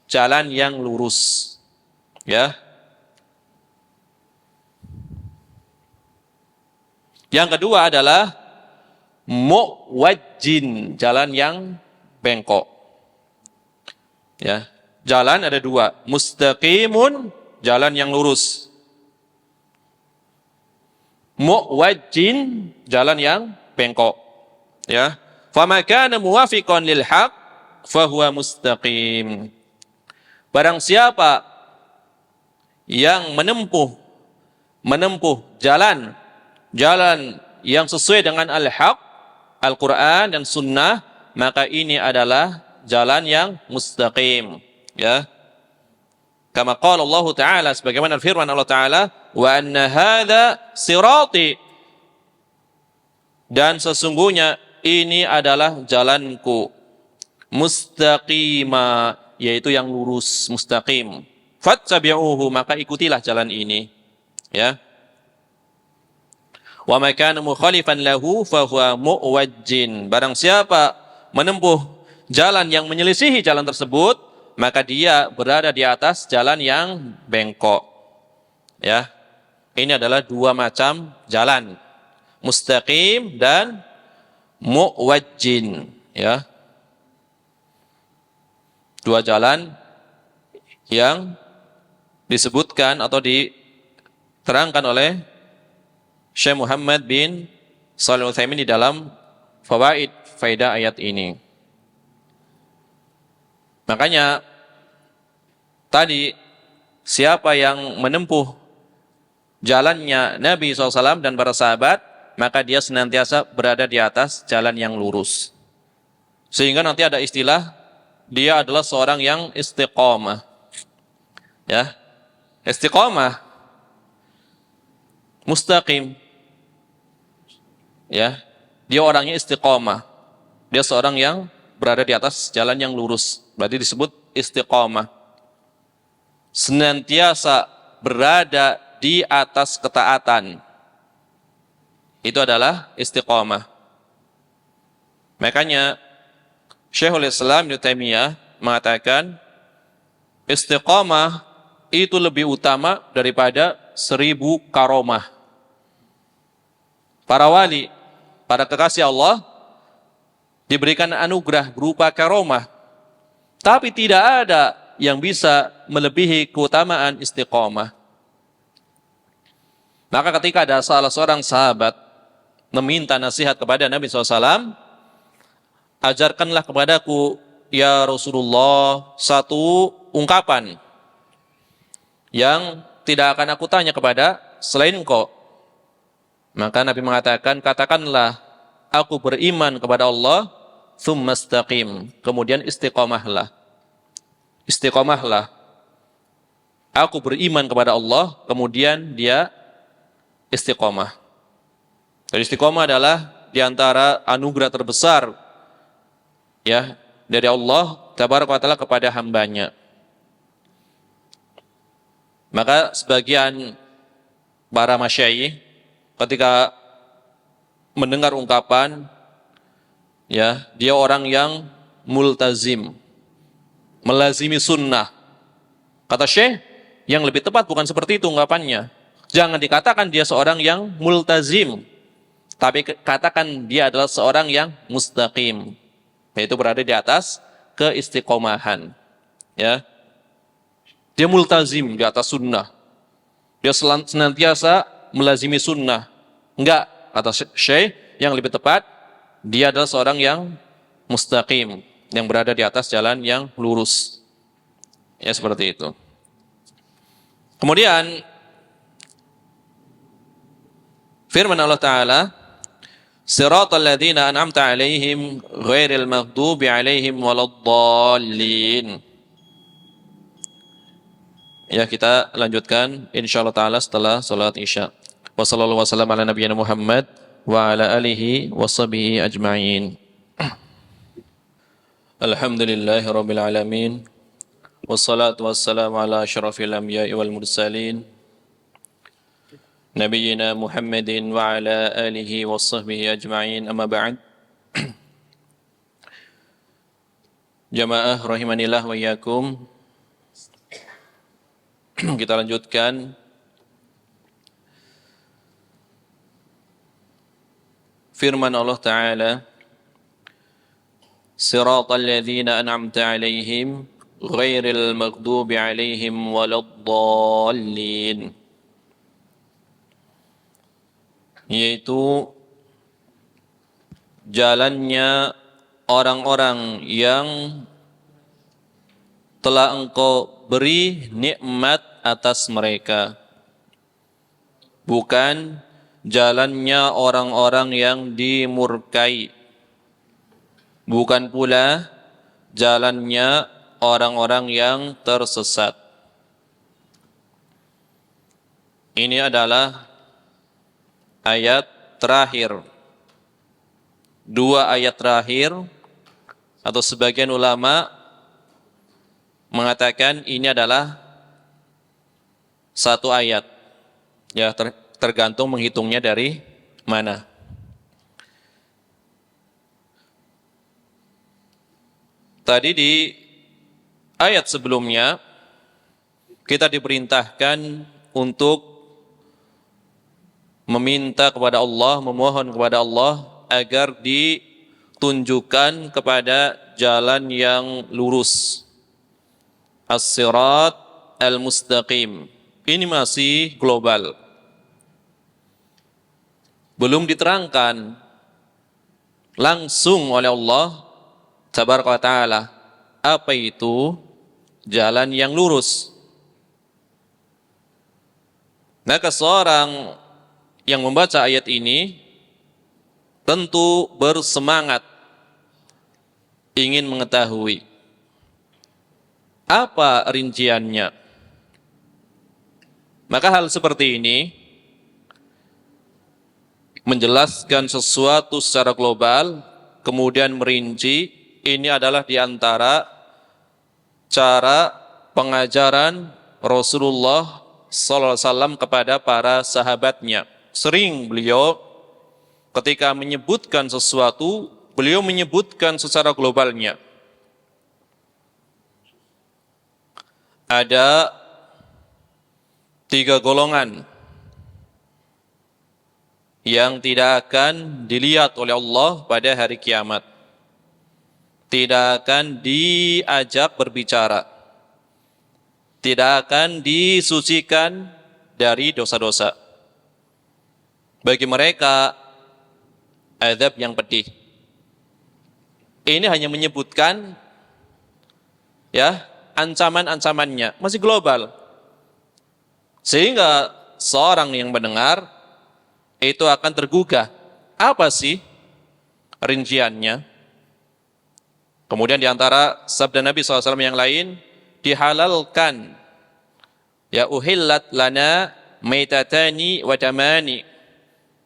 jalan yang lurus. Ya. Yang kedua adalah muwajjin, jalan yang bengkok. Ya. Jalan ada 2, mustaqimun, jalan yang lurus. Muwajjin, jalan yang bengkok. Ya. Fama kana muwafiqan lil haq fahuwa mustaqim. Barang siapa yang menempuh jalan yang sesuai dengan al-haq, Al-Qur'an dan sunnah, maka ini adalah jalan yang mustaqim. Ya. Kama qala Allah Ta'ala, sebagaimana firman Allah Ta'ala, wa anna hadza sirati, dan sesungguhnya ini adalah jalanku, mustaqima, yaitu yang lurus, mustaqim. Fattabi'uhu, maka ikutilah jalan ini. Ya. Wa ma kana mukhalifan lahu fa huwa muwajjin. Barang siapa menempuh jalan yang menyelisihi jalan tersebut, maka dia berada di atas jalan yang bengkok. Ya. Ini adalah 2 macam jalan, mustaqim dan muwajjin. Ya. 2 jalan yang disebutkan atau diterangkan oleh Syekh Muhammad bin Shalih Al-Utsaimin di dalam faidah ayat ini. Makanya tadi siapa yang menempuh jalannya Nabi SAW dan para sahabat, maka dia senantiasa berada di atas jalan yang lurus. Sehingga nanti ada istilah, dia adalah seorang yang istiqomah. Ya, istiqomah, mustaqim. Ya, dia orangnya istiqomah. Dia seorang yang berada di atas jalan yang lurus. Berarti disebut istiqomah. Senantiasa berada di atas ketaatan. Itu adalah istiqomah. Makanya Syekhul Islam Ibnu Taimiyah mengatakan istiqomah itu lebih utama daripada 1000 karomah. Para wali, para kekasih Allah diberikan anugerah berupa karomah, tapi tidak ada yang bisa melebihi keutamaan istiqomah. Maka ketika ada salah seorang sahabat meminta nasihat kepada Nabi SAW, ajarkanlah kepadaku ya Rasulullah satu ungkapan yang tidak akan aku tanya kepada selain engkau. Maka Nabi mengatakan, katakanlah aku beriman kepada Allah, tsumma istaqim, kemudian istiqomahlah. Istiqomahlah. Aku beriman kepada Allah, kemudian dia istiqomah. Jadi istiqomah adalah diantara anugerah terbesar ya dari Allah Tabaraka wa Ta'ala kepada hambanya. Maka sebagian para masyayikh ketika mendengar ungkapan ya dia orang yang multazim, melazimi sunnah, kata Syekh yang lebih tepat bukan seperti itu ungkapannya. Jangan dikatakan dia seorang yang multazim, tapi katakan dia adalah seorang yang mustaqim, yaitu berada di atas keistiqomahan. Ya, dia multazim di atas sunnah, dia senantiasa melazimi sunnah. Enggak, kata Syekh yang lebih tepat, dia adalah seorang yang mustaqim, yang berada di atas jalan yang lurus. Ya, seperti itu. Kemudian firman Allah Ta'ala, Siratal ladzina an'amta 'alaihim ghairil maghdubi 'alaihim waladdallin. Ya, kita lanjutkan insyaallah taala setelah salat Isya. Wassallallahu wasallam ala nabiyyina Muhammad wa ala alihi washabihi ajma'in. Alhamdulillahi rabbil alamin. Wassalatu wassalamu ala asyrafil anbiya'i wal mursalin. Nabiyyina Muhammadin wa ala alihi washabihi ajma'in. Amma ba'd. Jamaah rahimanillah wa iyyakum. Kita lanjutkan firman Allah Ta'ala, Siratal ladzina an'amta 'alaihim ghairil maghdubi 'alaihim waladdallin. Yaitu jalannya orang-orang yang telah engkau beri nikmat atas mereka, bukan jalannya orang-orang yang dimurkai, bukan pula jalannya orang-orang yang tersesat. Ini adalah ayat terakhir, dua ayat terakhir, atau sebagian ulama mengatakan ini adalah satu ayat. Ya, tergantung menghitungnya dari mana. Tadi di ayat sebelumnya kita diperintahkan untuk meminta kepada Allah, memohon kepada Allah agar ditunjukkan kepada jalan yang lurus. As-sirat al-mustaqim. Ini masih global. Belum diterangkan langsung oleh Allah Tabaraka wa Ta'ala apa itu jalan yang lurus. Maka seorang yang membaca ayat ini tentu bersemangat ingin mengetahui apa rinciannya. Maka hal seperti ini menjelaskan sesuatu secara global, kemudian merinci, ini adalah di antara cara pengajaran Rasulullah SAW kepada para sahabatnya. Sering beliau ketika menyebutkan sesuatu, beliau menyebutkan secara globalnya. Ada 3 golongan yang tidak akan dilihat oleh Allah pada hari kiamat. Tidak akan diajak berbicara. Tidak akan disucikan dari dosa-dosa. Bagi mereka, azab yang pedih. Ini hanya menyebutkan ya ancaman-ancamannya, masih global. Sehingga seorang yang mendengar itu akan tergugah. Apa sih rinciannya? Kemudian di antara sabda Nabi SAW yang lain, dihalalkan, ya uhillat lana maitatani wa damani,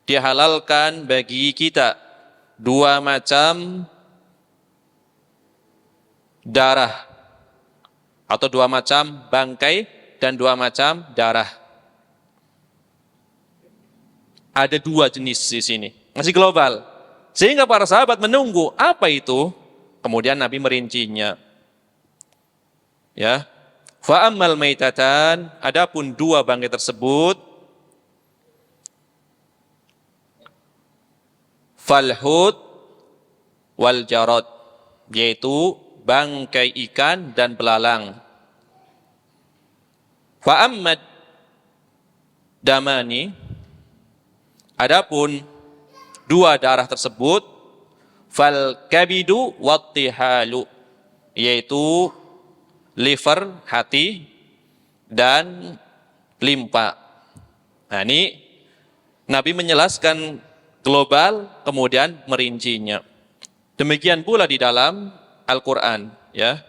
dihalalkan bagi kita 2 macam darah, atau 2 macam bangkai dan 2 macam darah. Ada 2 jenis di sini, masih global. Sehingga para sahabat menunggu apa itu. Kemudian Nabi merincinya. Ya, fa ammal maitatan, adapun 2 bangkai tersebut, falhud wal jarad, yaitu bangkai ikan dan belalang. Fa ammad damani, adapun 2 darah tersebut, fal kabidu wattihalu, yaitu liver, hati, dan limpa. Nah, ini Nabi menjelaskan global, kemudian merincinya. Demikian pula di dalam Al-Quran, ya.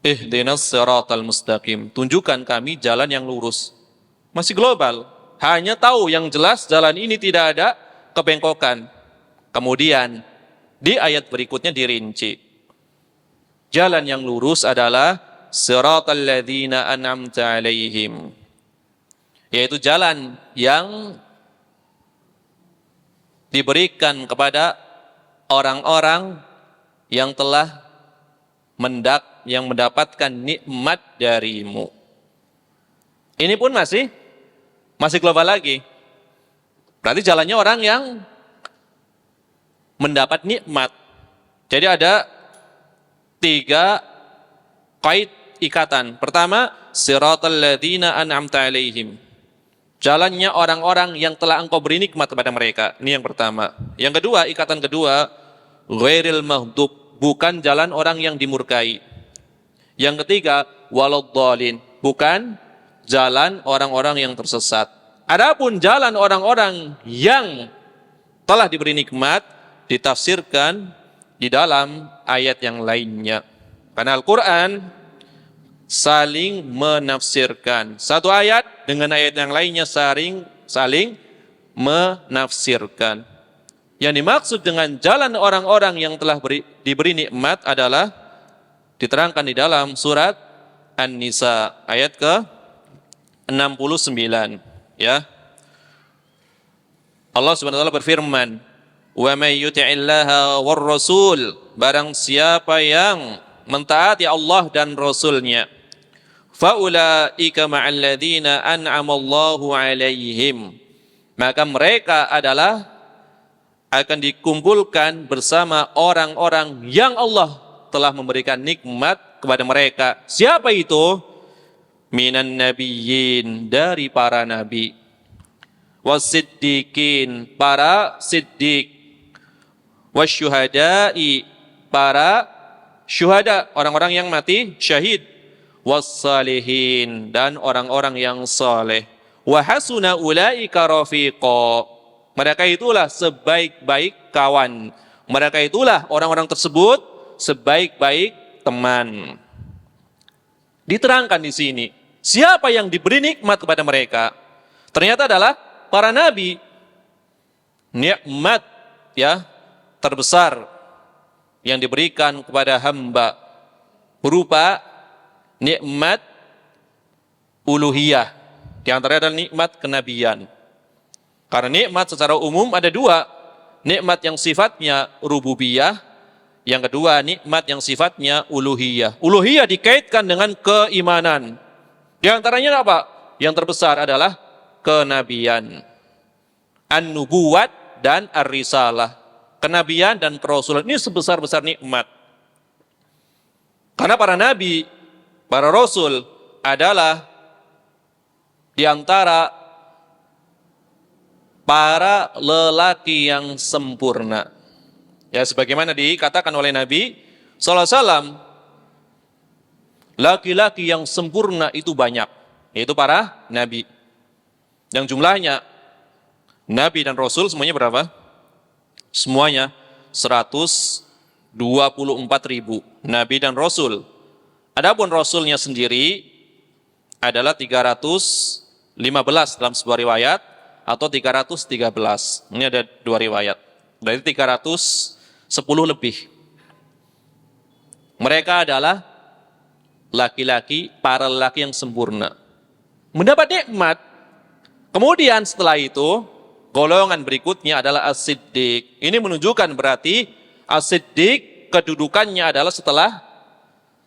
Ihdinas siratal mustaqim, tunjukkan kami jalan yang lurus. Masih global. Hanya tahu yang jelas jalan ini tidak ada kebengkokan. Kemudian di ayat berikutnya dirinci. Jalan yang lurus adalah siratal ladzina an'amta alaihim, yaitu jalan yang diberikan kepada orang-orang yang telah yang mendapatkan nikmat darimu. Ini pun masih global lagi. Berarti jalannya orang yang mendapat nikmat. Jadi ada 3 kait ikatan. Pertama, siratal ladzina an'amta alaihim, jalannya orang-orang yang telah engkau beri nikmat kepada mereka. Ini yang pertama. Yang kedua, ikatan kedua, ghairil maghdub, bukan jalan orang yang dimurkai. Yang ketiga, waladdallin, bukan jalan orang-orang yang tersesat. Adapun jalan orang-orang yang telah diberi nikmat ditafsirkan di dalam ayat yang lainnya. Karena Al-Quran saling menafsirkan. Satu ayat dengan ayat yang lainnya saling menafsirkan. Yang dimaksud dengan jalan orang-orang yang telah diberi nikmat adalah diterangkan di dalam surat An-Nisa ayat ke-69, ya. Allah Subhanahu wa taala berfirman, "Wa may yuti'illaha war rasul", barang siapa yang mentaati Allah dan Rasulnya, faulaika ma'al ladzina an'amallahu 'alaihim, maka mereka adalah akan dikumpulkan bersama orang-orang yang Allah telah memberikan nikmat kepada mereka. Siapa itu? Minan nabiyyin, dari para nabi, wasiddiqin, para siddiq, wasyuhada'i, para syuhada, orang-orang yang mati syahid, wassalihin, dan orang-orang yang saleh, Wa hasuna ulaika rafiqa. Mereka itulah sebaik-baik kawan. Mereka itulah orang-orang tersebut sebaik-baik teman. Diterangkan di sini, siapa yang diberi nikmat kepada mereka? Ternyata adalah para nabi. Nikmat ya terbesar yang diberikan kepada hamba berupa nikmat uluhiyah. Di antaranya adalah nikmat kenabian. Karena nikmat secara umum ada dua. Nikmat yang sifatnya rububiyah. Yang kedua nikmat yang sifatnya uluhiyah. Uluhiyah dikaitkan dengan keimanan. Di antaranya apa? Yang terbesar adalah kenabian. An-nubuwat dan ar-risalah. Kenabian dan kerasulan ini sebesar-besar nikmat. Karena para nabi, para rasul adalah di antara para lelaki yang sempurna. Ya, sebagaimana dikatakan oleh Nabi sallallahu alaihi wasallam, laki-laki yang sempurna itu banyak, yaitu para nabi. Yang jumlahnya nabi dan rasul semuanya berapa? Semuanya 124.000 nabi dan rasul. Adapun rasulnya sendiri adalah 315 dalam sebuah riwayat atau 313. Ini ada dua riwayat. Berarti 310 lebih. Mereka adalah laki-laki, para lelaki yang sempurna. Mendapat nikmat. Kemudian setelah itu, golongan berikutnya adalah as-siddiq. Ini menunjukkan berarti as-siddiq kedudukannya adalah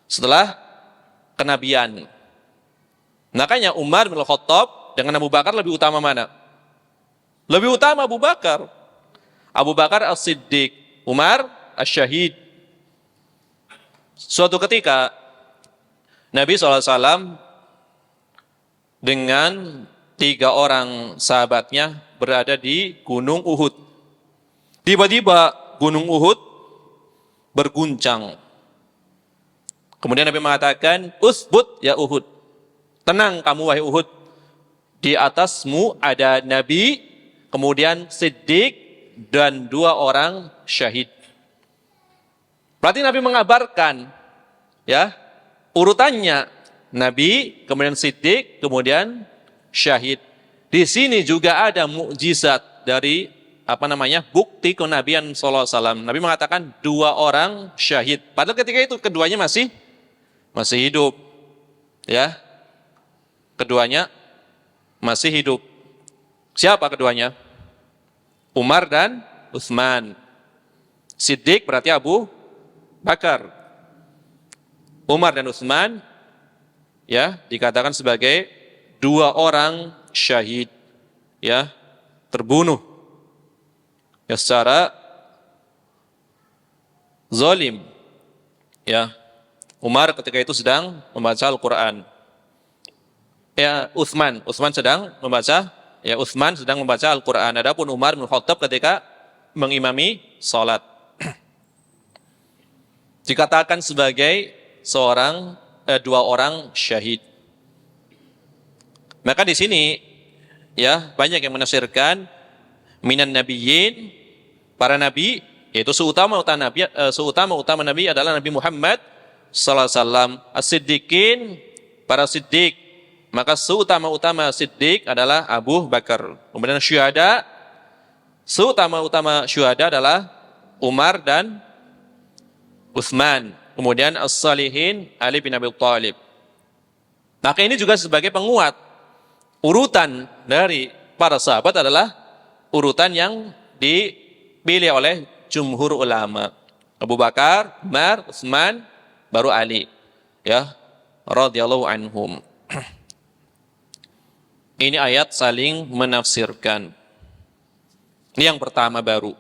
setelah kenabian. Makanya Umar bin Khattab dengan Abu Bakar lebih utama mana? Lebih utama Abu Bakar. Abu Bakar as-siddiq, Umar as-syahid. Suatu ketika Nabi SAW dengan 3 orang sahabatnya berada di Gunung Uhud. Tiba-tiba Gunung Uhud berguncang. Kemudian Nabi mengatakan, "Usbut ya Uhud." Tenang kamu wahai Uhud. Di atasmu ada Nabi, kemudian Siddiq, dan 2 orang syahid. Berarti Nabi mengabarkan, ya, urutannya Nabi, kemudian Siddiq, kemudian syahid. Di sini juga ada mukjizat dari bukti kenabian sallallahu alaihi wasallam. Nabi mengatakan 2 orang syahid. Padahal ketika itu keduanya masih hidup, ya. Keduanya masih hidup. Siapa keduanya? Umar dan Utsman. Siddiq berarti Abu Bakar. Umar dan Utsman ya dikatakan sebagai 2 orang syahid, ya, terbunuh ya secara zalim. Ya. Umar ketika itu sedang membaca Al-Qur'an. Ya, Utsman sedang membaca Al-Qur'an. Adapun Umar bin Khattab ketika mengimami salat. Dikatakan sebagai 2 orang syahid. Maka di sini ya banyak yang menafsirkan minan nabiyyin, para nabi, yaitu seutama nabi adalah Nabi Muhammad sallallahu alaihi wasallam. As-siddiqin, para siddiq, maka seutama-utama siddiq adalah Abu Bakar. Kemudian syuhada, seutama-utama syuhada adalah Umar dan Utsman. Kemudian as-salihin Ali bin Abi Thalib. Maka ini juga sebagai penguat. Urutan dari para sahabat adalah urutan yang dipilih oleh jumhur ulama. Abu Bakar, Umar, Utsman, baru Ali. Ya, radhiyallahu anhum. Ini ayat saling menafsirkan. Ini yang pertama baru.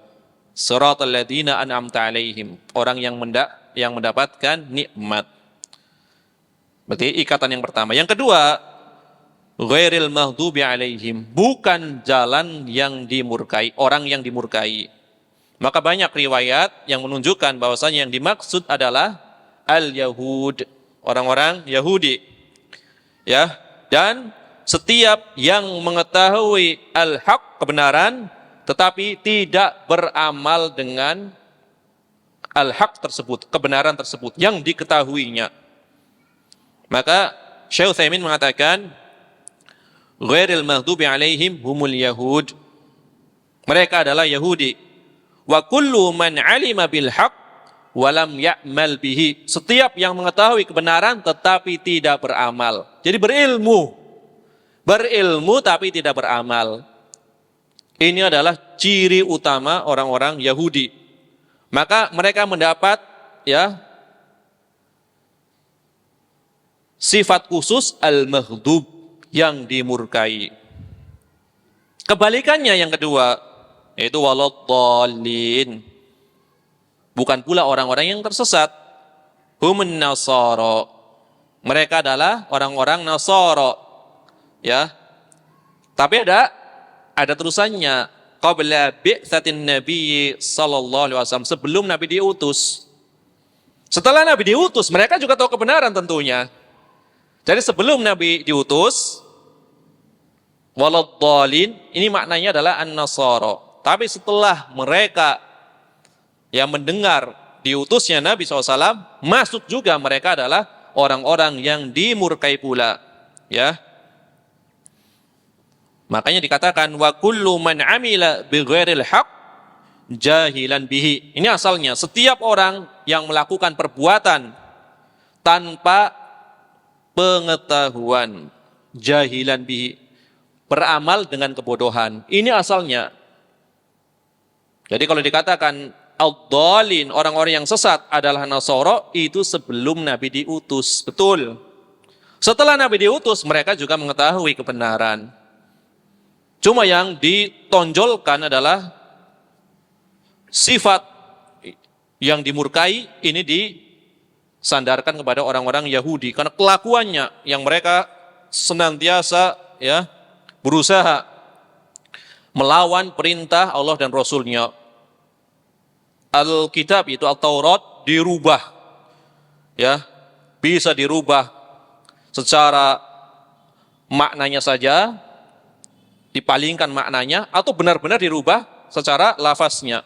Siratal ladzina an'amta alaihim, orang yang mendapatkan nikmat. Berarti ikatan yang pertama. Yang kedua, ghairil maghdubi alaihim, bukan jalan yang dimurkai, orang yang dimurkai. Maka banyak riwayat yang menunjukkan bahwasanya yang dimaksud adalah al-Yahud, orang-orang Yahudi. Ya, dan setiap yang mengetahui al-haq, kebenaran, tetapi tidak beramal dengan al-haq tersebut, kebenaran tersebut yang diketahuinya. Maka Syekh Utsaimin mengatakan, ghairil maghdubi alaihim humul yahud. Mereka adalah Yahudi. Wa kullu man alima bil haq wa lam ya'mal bihi. Setiap yang mengetahui kebenaran tetapi tidak beramal. Jadi berilmu tapi tidak beramal. Ini adalah ciri utama orang-orang Yahudi. Maka mereka mendapat sifat khusus al-maghdub, yang dimurkai. Kebalikannya yang kedua, yaitu waladdallin. Bukan pula orang-orang yang tersesat. Humun nasara. Mereka adalah orang-orang Nasara. Ya. Tapi ada terusannya. Qabla bi'tsatin Nabi sallallahu alaihi wasallam, sebelum Nabi diutus. Setelah Nabi diutus, mereka juga tahu kebenaran tentunya. Jadi sebelum Nabi diutus, waladdallin, ini maknanya adalah an-nasara. Tapi setelah mereka yang mendengar diutusnya Nabi SAW, masuk juga mereka adalah orang-orang yang dimurkai pula. Ya. Makanya dikatakan wa kullu man amila bighairil haq jahilan bihi. Ini asalnya, setiap orang yang melakukan perbuatan tanpa pengetahuan, jahilan bihi, beramal dengan kebodohan. Ini asalnya. Jadi kalau dikatakan ad-dhalin, orang-orang yang sesat adalah Nasara, itu sebelum Nabi diutus. Betul. Setelah Nabi diutus, mereka juga mengetahui kebenaran. Cuma yang ditonjolkan adalah sifat yang dimurkai ini disandarkan kepada orang-orang Yahudi karena kelakuannya yang mereka senantiasa berusaha melawan perintah Allah dan Rasul-Nya. Alkitab itu Al-Taurat dirubah, bisa dirubah secara maknanya saja, dipalingkan maknanya, atau benar-benar dirubah secara lafaznya.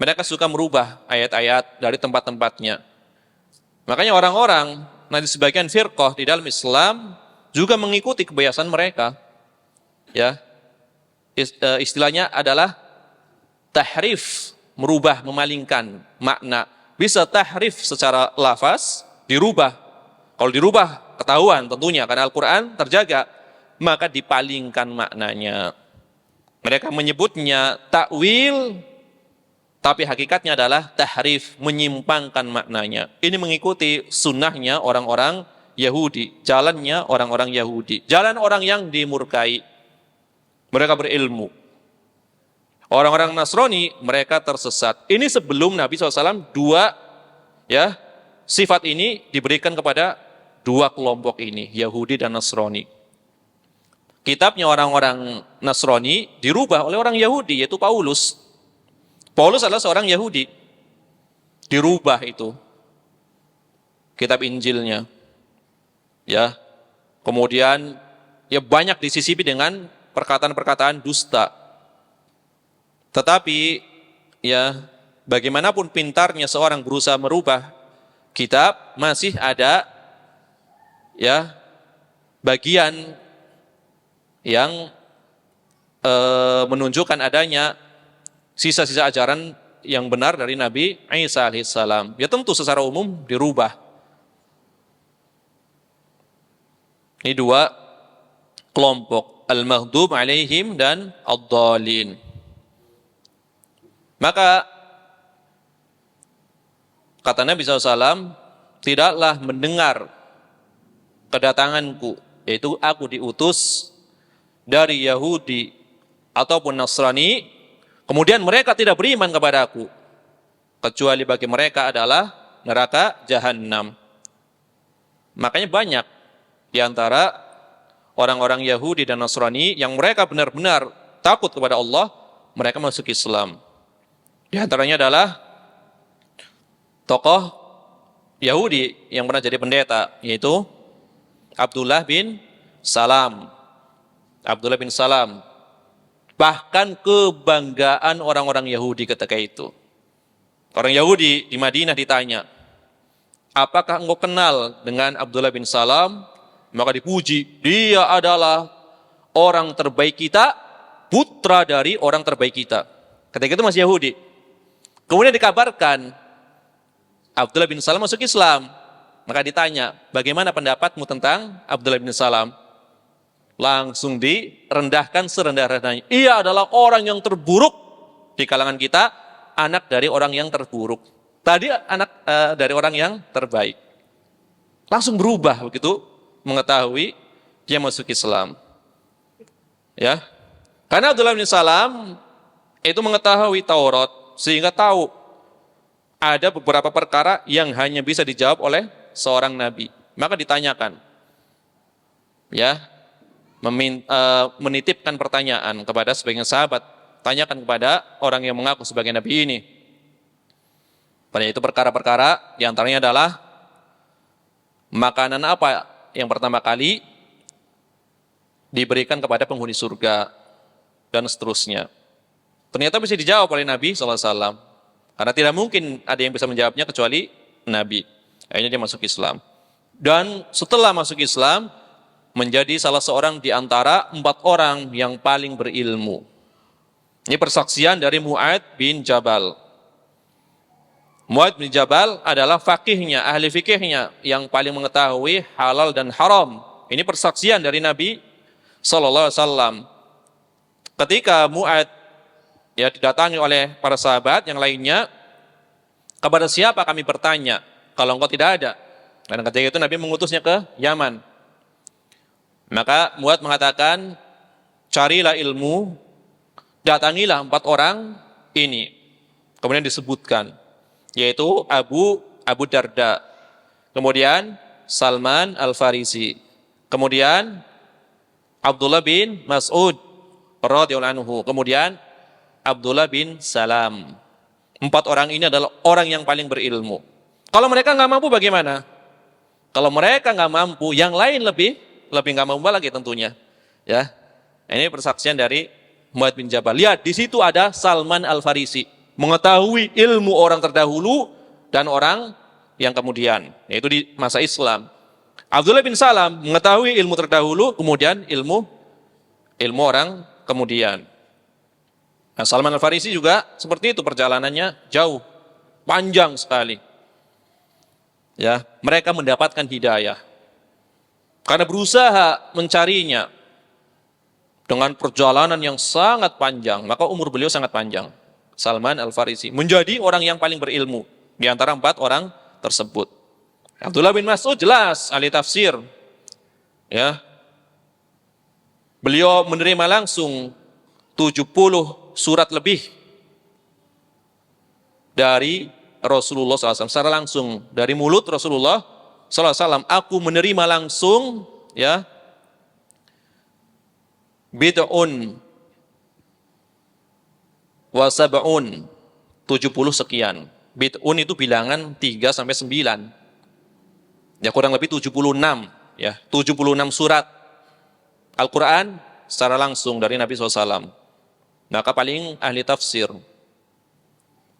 Mereka suka merubah ayat-ayat dari tempat-tempatnya. Makanya orang-orang, nanti sebagian firqah di dalam Islam juga mengikuti kebiasaan mereka. Istilahnya adalah tahrif, merubah, memalingkan makna. Bisa tahrif secara lafaz, dirubah. Kalau dirubah ketahuan tentunya karena Al-Quran terjaga, maka dipalingkan maknanya. Mereka menyebutnya takwil, tapi hakikatnya adalah tahrif, menyimpangkan maknanya. Ini mengikuti sunnahnya orang-orang Yahudi, jalannya orang-orang Yahudi, jalan orang yang dimurkai. Mereka berilmu. Orang-orang Nasrani, mereka tersesat. Ini sebelum Nabi SAW sifat ini diberikan kepada dua kelompok ini, Yahudi dan Nasrani. Kitabnya orang-orang Nasrani dirubah oleh orang Yahudi, yaitu Paulus. Paulus adalah seorang Yahudi. Dirubah itu kitab Injilnya. Kemudian banyak disisipi dengan perkataan-perkataan dusta. Tetapi bagaimanapun pintarnya seorang berusaha merubah kitab, masih ada bagian yang menunjukkan adanya sisa-sisa ajaran yang benar dari Nabi Isa alaihissalam. Tentu secara umum dirubah. Ini dua kelompok, al-maghdub alaihim dan ad-dhalin. Maka kata Nabi SAW, tidaklah mendengar kedatanganku, yaitu aku diutus dari Yahudi ataupun Nasrani, kemudian mereka tidak beriman kepada aku, kecuali bagi mereka adalah neraka Jahannam. Makanya banyak di antara orang-orang Yahudi dan Nasrani yang mereka benar-benar takut kepada Allah, mereka masuk Islam. Di antaranya adalah tokoh Yahudi yang pernah jadi pendeta, yaitu Abdullah bin Salam. Abdullah bin Salam. Bahkan kebanggaan orang-orang Yahudi ketika itu. Orang Yahudi di Madinah ditanya, apakah engkau kenal dengan Abdullah bin Salam? Maka dipuji, dia adalah orang terbaik kita, putra dari orang terbaik kita. Ketika itu masih Yahudi. Kemudian dikabarkan, Abdullah bin Salam masuk Islam. Maka ditanya, bagaimana pendapatmu tentang Abdullah bin Salam? Langsung direndahkan serendah-rendahnya. Ia adalah orang yang terburuk di kalangan kita, anak dari orang yang terburuk. Tadi anak dari orang yang terbaik. Langsung berubah begitu mengetahui dia masuk Islam. Ya. Karena Abdullah bin Salam itu mengetahui Taurat sehingga tahu ada beberapa perkara yang hanya bisa dijawab oleh seorang nabi. Maka ditanyakan. Ya. Menitipkan pertanyaan kepada sebagian sahabat, tanyakan kepada orang yang mengaku sebagai nabi ini. Pada itu perkara-perkara diantaranya adalah makanan apa yang pertama kali diberikan kepada penghuni surga dan seterusnya. Ternyata bisa dijawab oleh Nabi SAW. Karena tidak mungkin ada yang bisa menjawabnya kecuali Nabi. Akhirnya dia masuk Islam. Dan setelah masuk Islam, menjadi salah seorang di antara 4 orang yang paling berilmu. Ini persaksian dari Mu'adz bin Jabal. Mu'adz bin Jabal adalah fakihnya, ahli fikihnya yang paling mengetahui halal dan haram. Ini persaksian dari Nabi SAW. Ketika Mu'adz didatangi oleh para sahabat yang lainnya, kepada siapa kami bertanya kalau engkau tidak ada? Dan ketika itu Nabi mengutusnya ke Yaman. Maka Mu'adz mengatakan, carilah ilmu, datangilah 4 orang ini. Kemudian disebutkan, yaitu Abu Darda, kemudian Salman Al-Farisi, kemudian Abdullah bin Mas'ud radhiyallahu anhu, kemudian Abdullah bin Salam. 4 orang ini adalah orang yang paling berilmu. Kalau mereka nggak mampu bagaimana? Kalau mereka nggak mampu, yang lain lebih nggak mampu lagi tentunya. Ya, ini persaksian dari Mu'adz bin Jabal. Lihat, di situ ada Salman Al-Farisi, mengetahui ilmu orang terdahulu dan orang yang kemudian, yaitu di masa Islam. Abdullah bin Salam mengetahui ilmu terdahulu, kemudian ilmu orang kemudian. Nah, Salman Al-Farisi juga seperti itu, perjalanannya jauh, panjang sekali. Ya, mereka mendapatkan hidayah karena berusaha mencarinya dengan perjalanan yang sangat panjang, maka umur beliau sangat panjang. Salman Al-Farisi menjadi orang yang paling berilmu di antara 4 orang tersebut. Abdullah bin Mas'ud jelas ahli tafsir. Ya. Beliau menerima langsung 70 surat lebih dari Rasulullah SAW, secara langsung dari mulut Rasulullah SAW. Aku menerima langsung, ya, bid'un wa sab'un, 70 sekian. Bid'un itu bilangan 3 sampai 9. Ya, kurang lebih 76, ya, 76 surat Al-Qur'an secara langsung dari Nabi SAW. Maka paling ahli tafsir,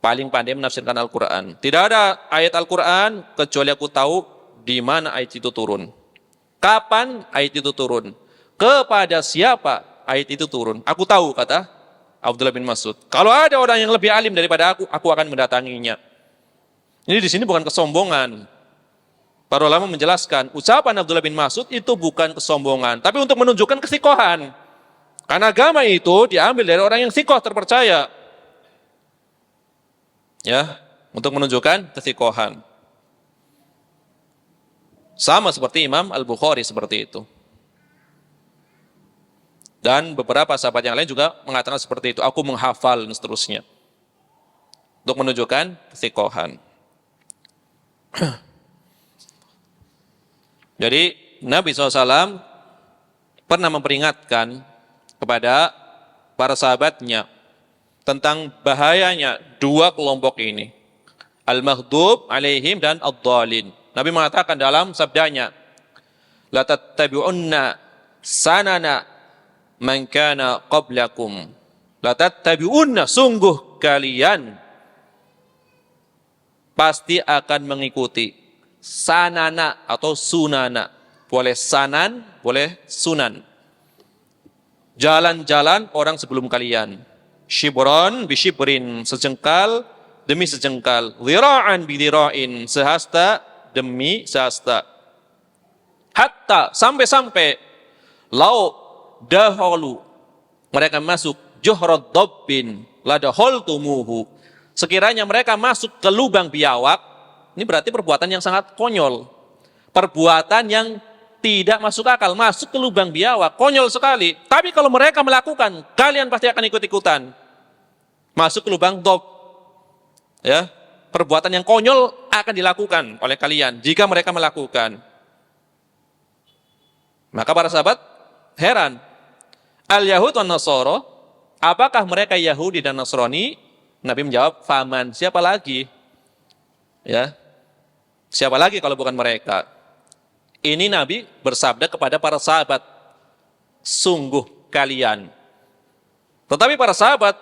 paling pandai menafsirkan Al-Qur'an. Tidak ada ayat Al-Qur'an kecuali aku tahu di mana ayat itu turun. Kapan ayat itu turun? Kepada siapa ayat itu turun? Aku tahu, kata Abdullah bin Mas'ud. Kalau ada orang yang lebih alim daripada aku akan mendatanginya. Ini di sini bukan kesombongan. Para ulama menjelaskan, ucapan Abdullah bin Mas'ud itu bukan kesombongan, tapi untuk menunjukkan kesikohan. Karena agama itu diambil dari orang yang sikoh, terpercaya. Ya, untuk menunjukkan kesikohan. Sama seperti Imam Al-Bukhari seperti itu. Dan beberapa sahabat yang lain juga mengatakan seperti itu. Aku menghafal dan seterusnya. Untuk menunjukkan kesikohan. Jadi Nabi SAW pernah memperingatkan kepada para sahabatnya tentang bahayanya 2 kelompok ini. Al-Maghdub alaihim dan Ad-Dhalin. Nabi mengatakan dalam sabdanya, la tattabi'unna sanana man kana qablakum la tattabi'unna, sungguh kalian pasti akan mengikuti sanana atau sunana. Boleh sanan, boleh sunan. Jalan-jalan orang sebelum kalian. Shibron bi shibrin, sejengkal demi sejengkal. Dhira'an bi dhira'in, sehasta demi sehasta. Hatta, sampai-sampai lau dahulu, mereka masuk juhrad dabbin ladaholtumuhu, sekiranya mereka masuk ke lubang biawak. Ini berarti perbuatan yang sangat konyol, perbuatan yang tidak masuk akal, masuk ke lubang biawak, konyol sekali. Tapi kalau mereka melakukan, kalian pasti akan ikut-ikutan masuk ke lubang dob. Ya, perbuatan yang konyol akan dilakukan oleh kalian jika mereka melakukan. Maka para sahabat heran, al-Yahud wan Nasara, apakah mereka Yahudi dan Nasrani? Nabi menjawab, faman, siapa lagi? Ya, siapa lagi kalau bukan mereka? Ini Nabi bersabda kepada para sahabat, sungguh kalian. Tetapi para sahabat,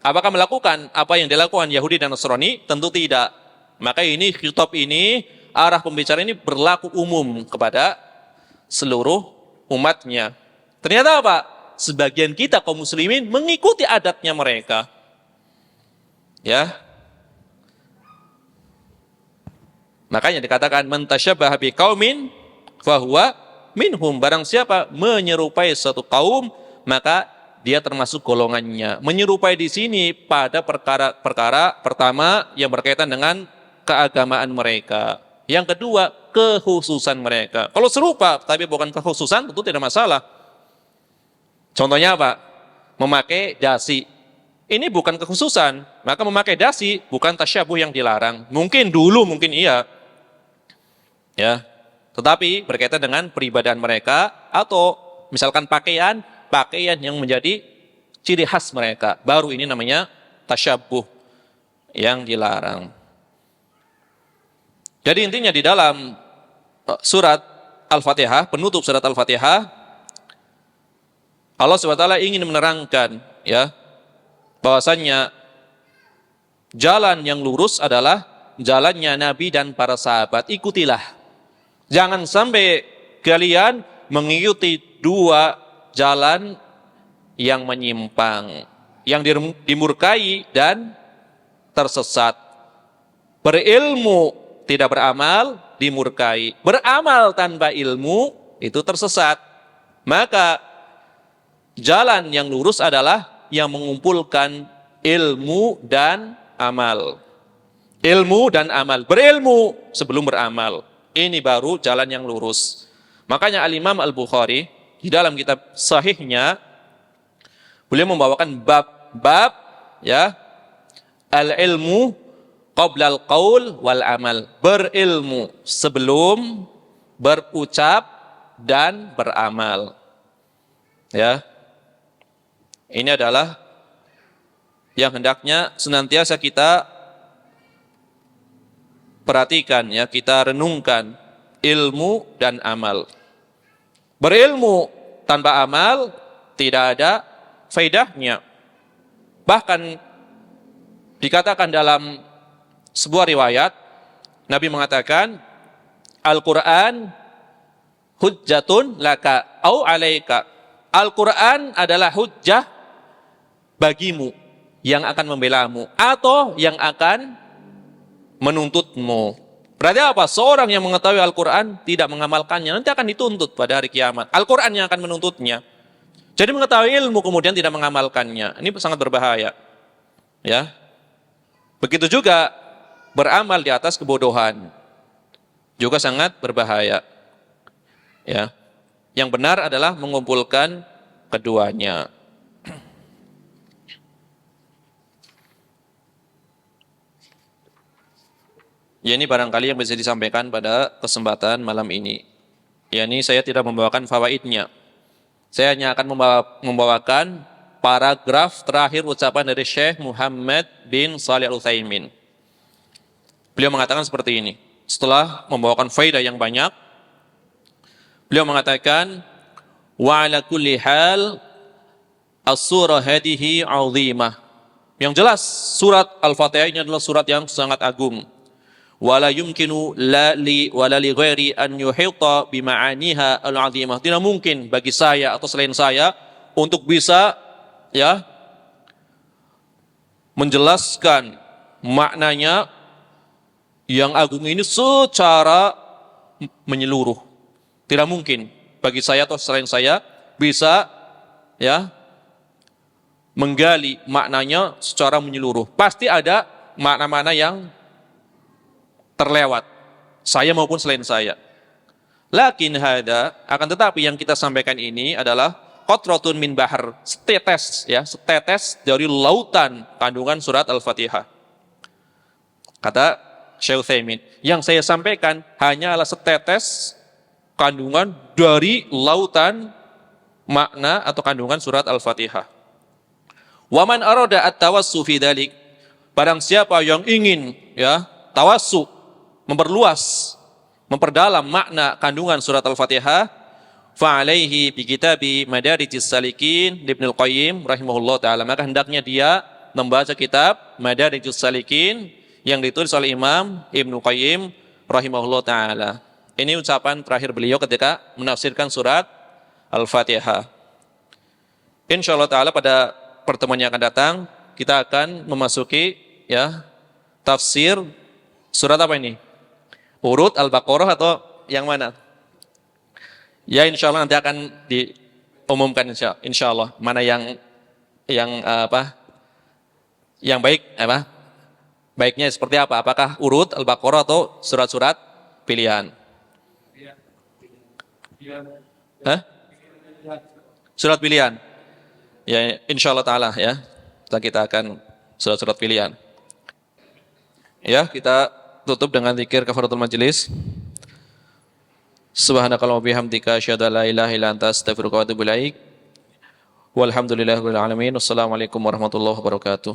apakah melakukan apa yang dilakukan Yahudi dan Nasrani? Tentu tidak. Maka ini khitab ini, arah pembicara ini berlaku umum kepada seluruh umatnya. Ternyata apa? Sebagian kita kaum muslimin mengikuti adatnya mereka. Ya. Makanya dikatakan man tasyabbaha biqaumin fahuwa minhum. Barang siapa menyerupai suatu kaum, maka dia termasuk golongannya. Menyerupai di sini pada perkara pertama yang berkaitan dengan keagamaan mereka. Yang kedua, kekhususan mereka. Kalau serupa tapi bukan kekhususan, tentu tidak masalah. Contohnya apa? Memakai dasi. Ini bukan kekhususan, maka memakai dasi bukan tasyabuh yang dilarang. Mungkin dulu, mungkin iya. Ya. Tetapi berkaitan dengan peribadahan mereka atau misalkan pakaian yang menjadi ciri khas mereka. Baru ini namanya tasyabuh yang dilarang. Jadi intinya di dalam surat Al-Fatihah, penutup surat Al-Fatihah, Allah SWT ingin menerangkan ya bahwasannya jalan yang lurus adalah jalannya Nabi dan para sahabat. Ikutilah. Jangan sampai kalian mengikuti dua jalan yang menyimpang, yang dimurkai dan tersesat. Berilmu tidak beramal, dimurkai. Beramal tanpa ilmu, itu tersesat. Maka jalan yang lurus adalah yang mengumpulkan ilmu dan amal. Ilmu dan amal. Berilmu sebelum beramal. Ini baru jalan yang lurus. Makanya Al-Imam Al-Bukhari di dalam kitab sahihnya, beliau membawakan bab ya, al-ilmu qabla al-qaul wal amal. Berilmu sebelum berucap dan beramal. Ya. Ini adalah yang hendaknya senantiasa kita perhatikan ya, kita renungkan ilmu dan amal. Berilmu tanpa amal tidak ada faedahnya. Bahkan dikatakan dalam sebuah riwayat, Nabi mengatakan, Al-Quran hujjatun laka au alaika. Al-Quran adalah hujjah bagimu yang akan membelamu atau yang akan menuntutmu. Berarti apa? Seorang yang mengetahui Al-Quran tidak mengamalkannya nanti akan dituntut pada hari kiamat. Al-Quran yang akan menuntutnya. Jadi mengetahui ilmu kemudian tidak mengamalkannya, ini sangat berbahaya. Ya. Begitu juga beramal di atas kebodohan juga sangat berbahaya. Ya. Yang benar adalah mengumpulkan keduanya. Ya, ini barangkali yang bisa disampaikan pada kesempatan malam ini. Ya, ini saya tidak membawakan fawaidnya. Saya hanya akan membawakan paragraf terakhir ucapan dari Syekh Muhammad bin Shalih Al-Utsaimin. Beliau mengatakan seperti ini. Setelah membawakan faedah yang banyak, beliau mengatakan, Wa ala kulli hal as-surah hadihi 'azimah. Yang jelas surat Al-Fatihah ini adalah surat yang sangat agung. Wala yumkinu la li wala li ghairi an yuhita bi ma'aniha al-'azimah. Tidak mungkin bagi saya atau selain saya untuk bisa ya menjelaskan maknanya yang agung ini secara menyeluruh. Tidak mungkin bagi saya atau selain saya bisa ya menggali maknanya secara menyeluruh. Pasti ada makna-makna yang terlewat, saya maupun selain saya. Lakin hada, akan tetapi yang kita sampaikan ini adalah qatratun min bahar, setetes ya, setetes dari lautan kandungan surat Al-Fatihah. Kata Syekh Utsaimin, yang saya sampaikan hanyalah setetes kandungan dari lautan makna atau kandungan surat Al-Fatihah. Wa man arada at-tawassu fi dzalik, barang siapa yang ingin ya tawassu, memperluas, memperdalam makna kandungan surat Al-Fatihah, fa alaihi bi kitabi Madarijus Salikin Ibnu Qayyim rahimahullah taala, maka hendaknya dia membaca kitab Madarijus Salikin yang ditulis oleh Imam Ibnu Qayyim rahimahullah taala. Ini ucapan terakhir beliau ketika menafsirkan surat Al-Fatihah. Insyaallah taala pada pertemuan yang akan datang kita akan memasuki ya tafsir surat apa ini? Urut Al-Baqarah atau yang mana? Ya insyaallah nanti akan diumumkan insyaallah mana yang apa? Yang baik apa? Baiknya seperti apa? Apakah urut Al-Baqarah atau surat-surat pilihan? Hah? Surat pilihan. Ya insyaallah taala ya. Kita akan surat-surat pilihan. Ya, kita tutup dengan zikir kafaratul majelis. Subhanakallahumma wa bihamdika asyhadu an la ilaha illa anta astaghfiruka wa atubu ilaik. Walhamdulillahirabbil alamin. Wassalamualaikum warahmatullahi wabarakatuh.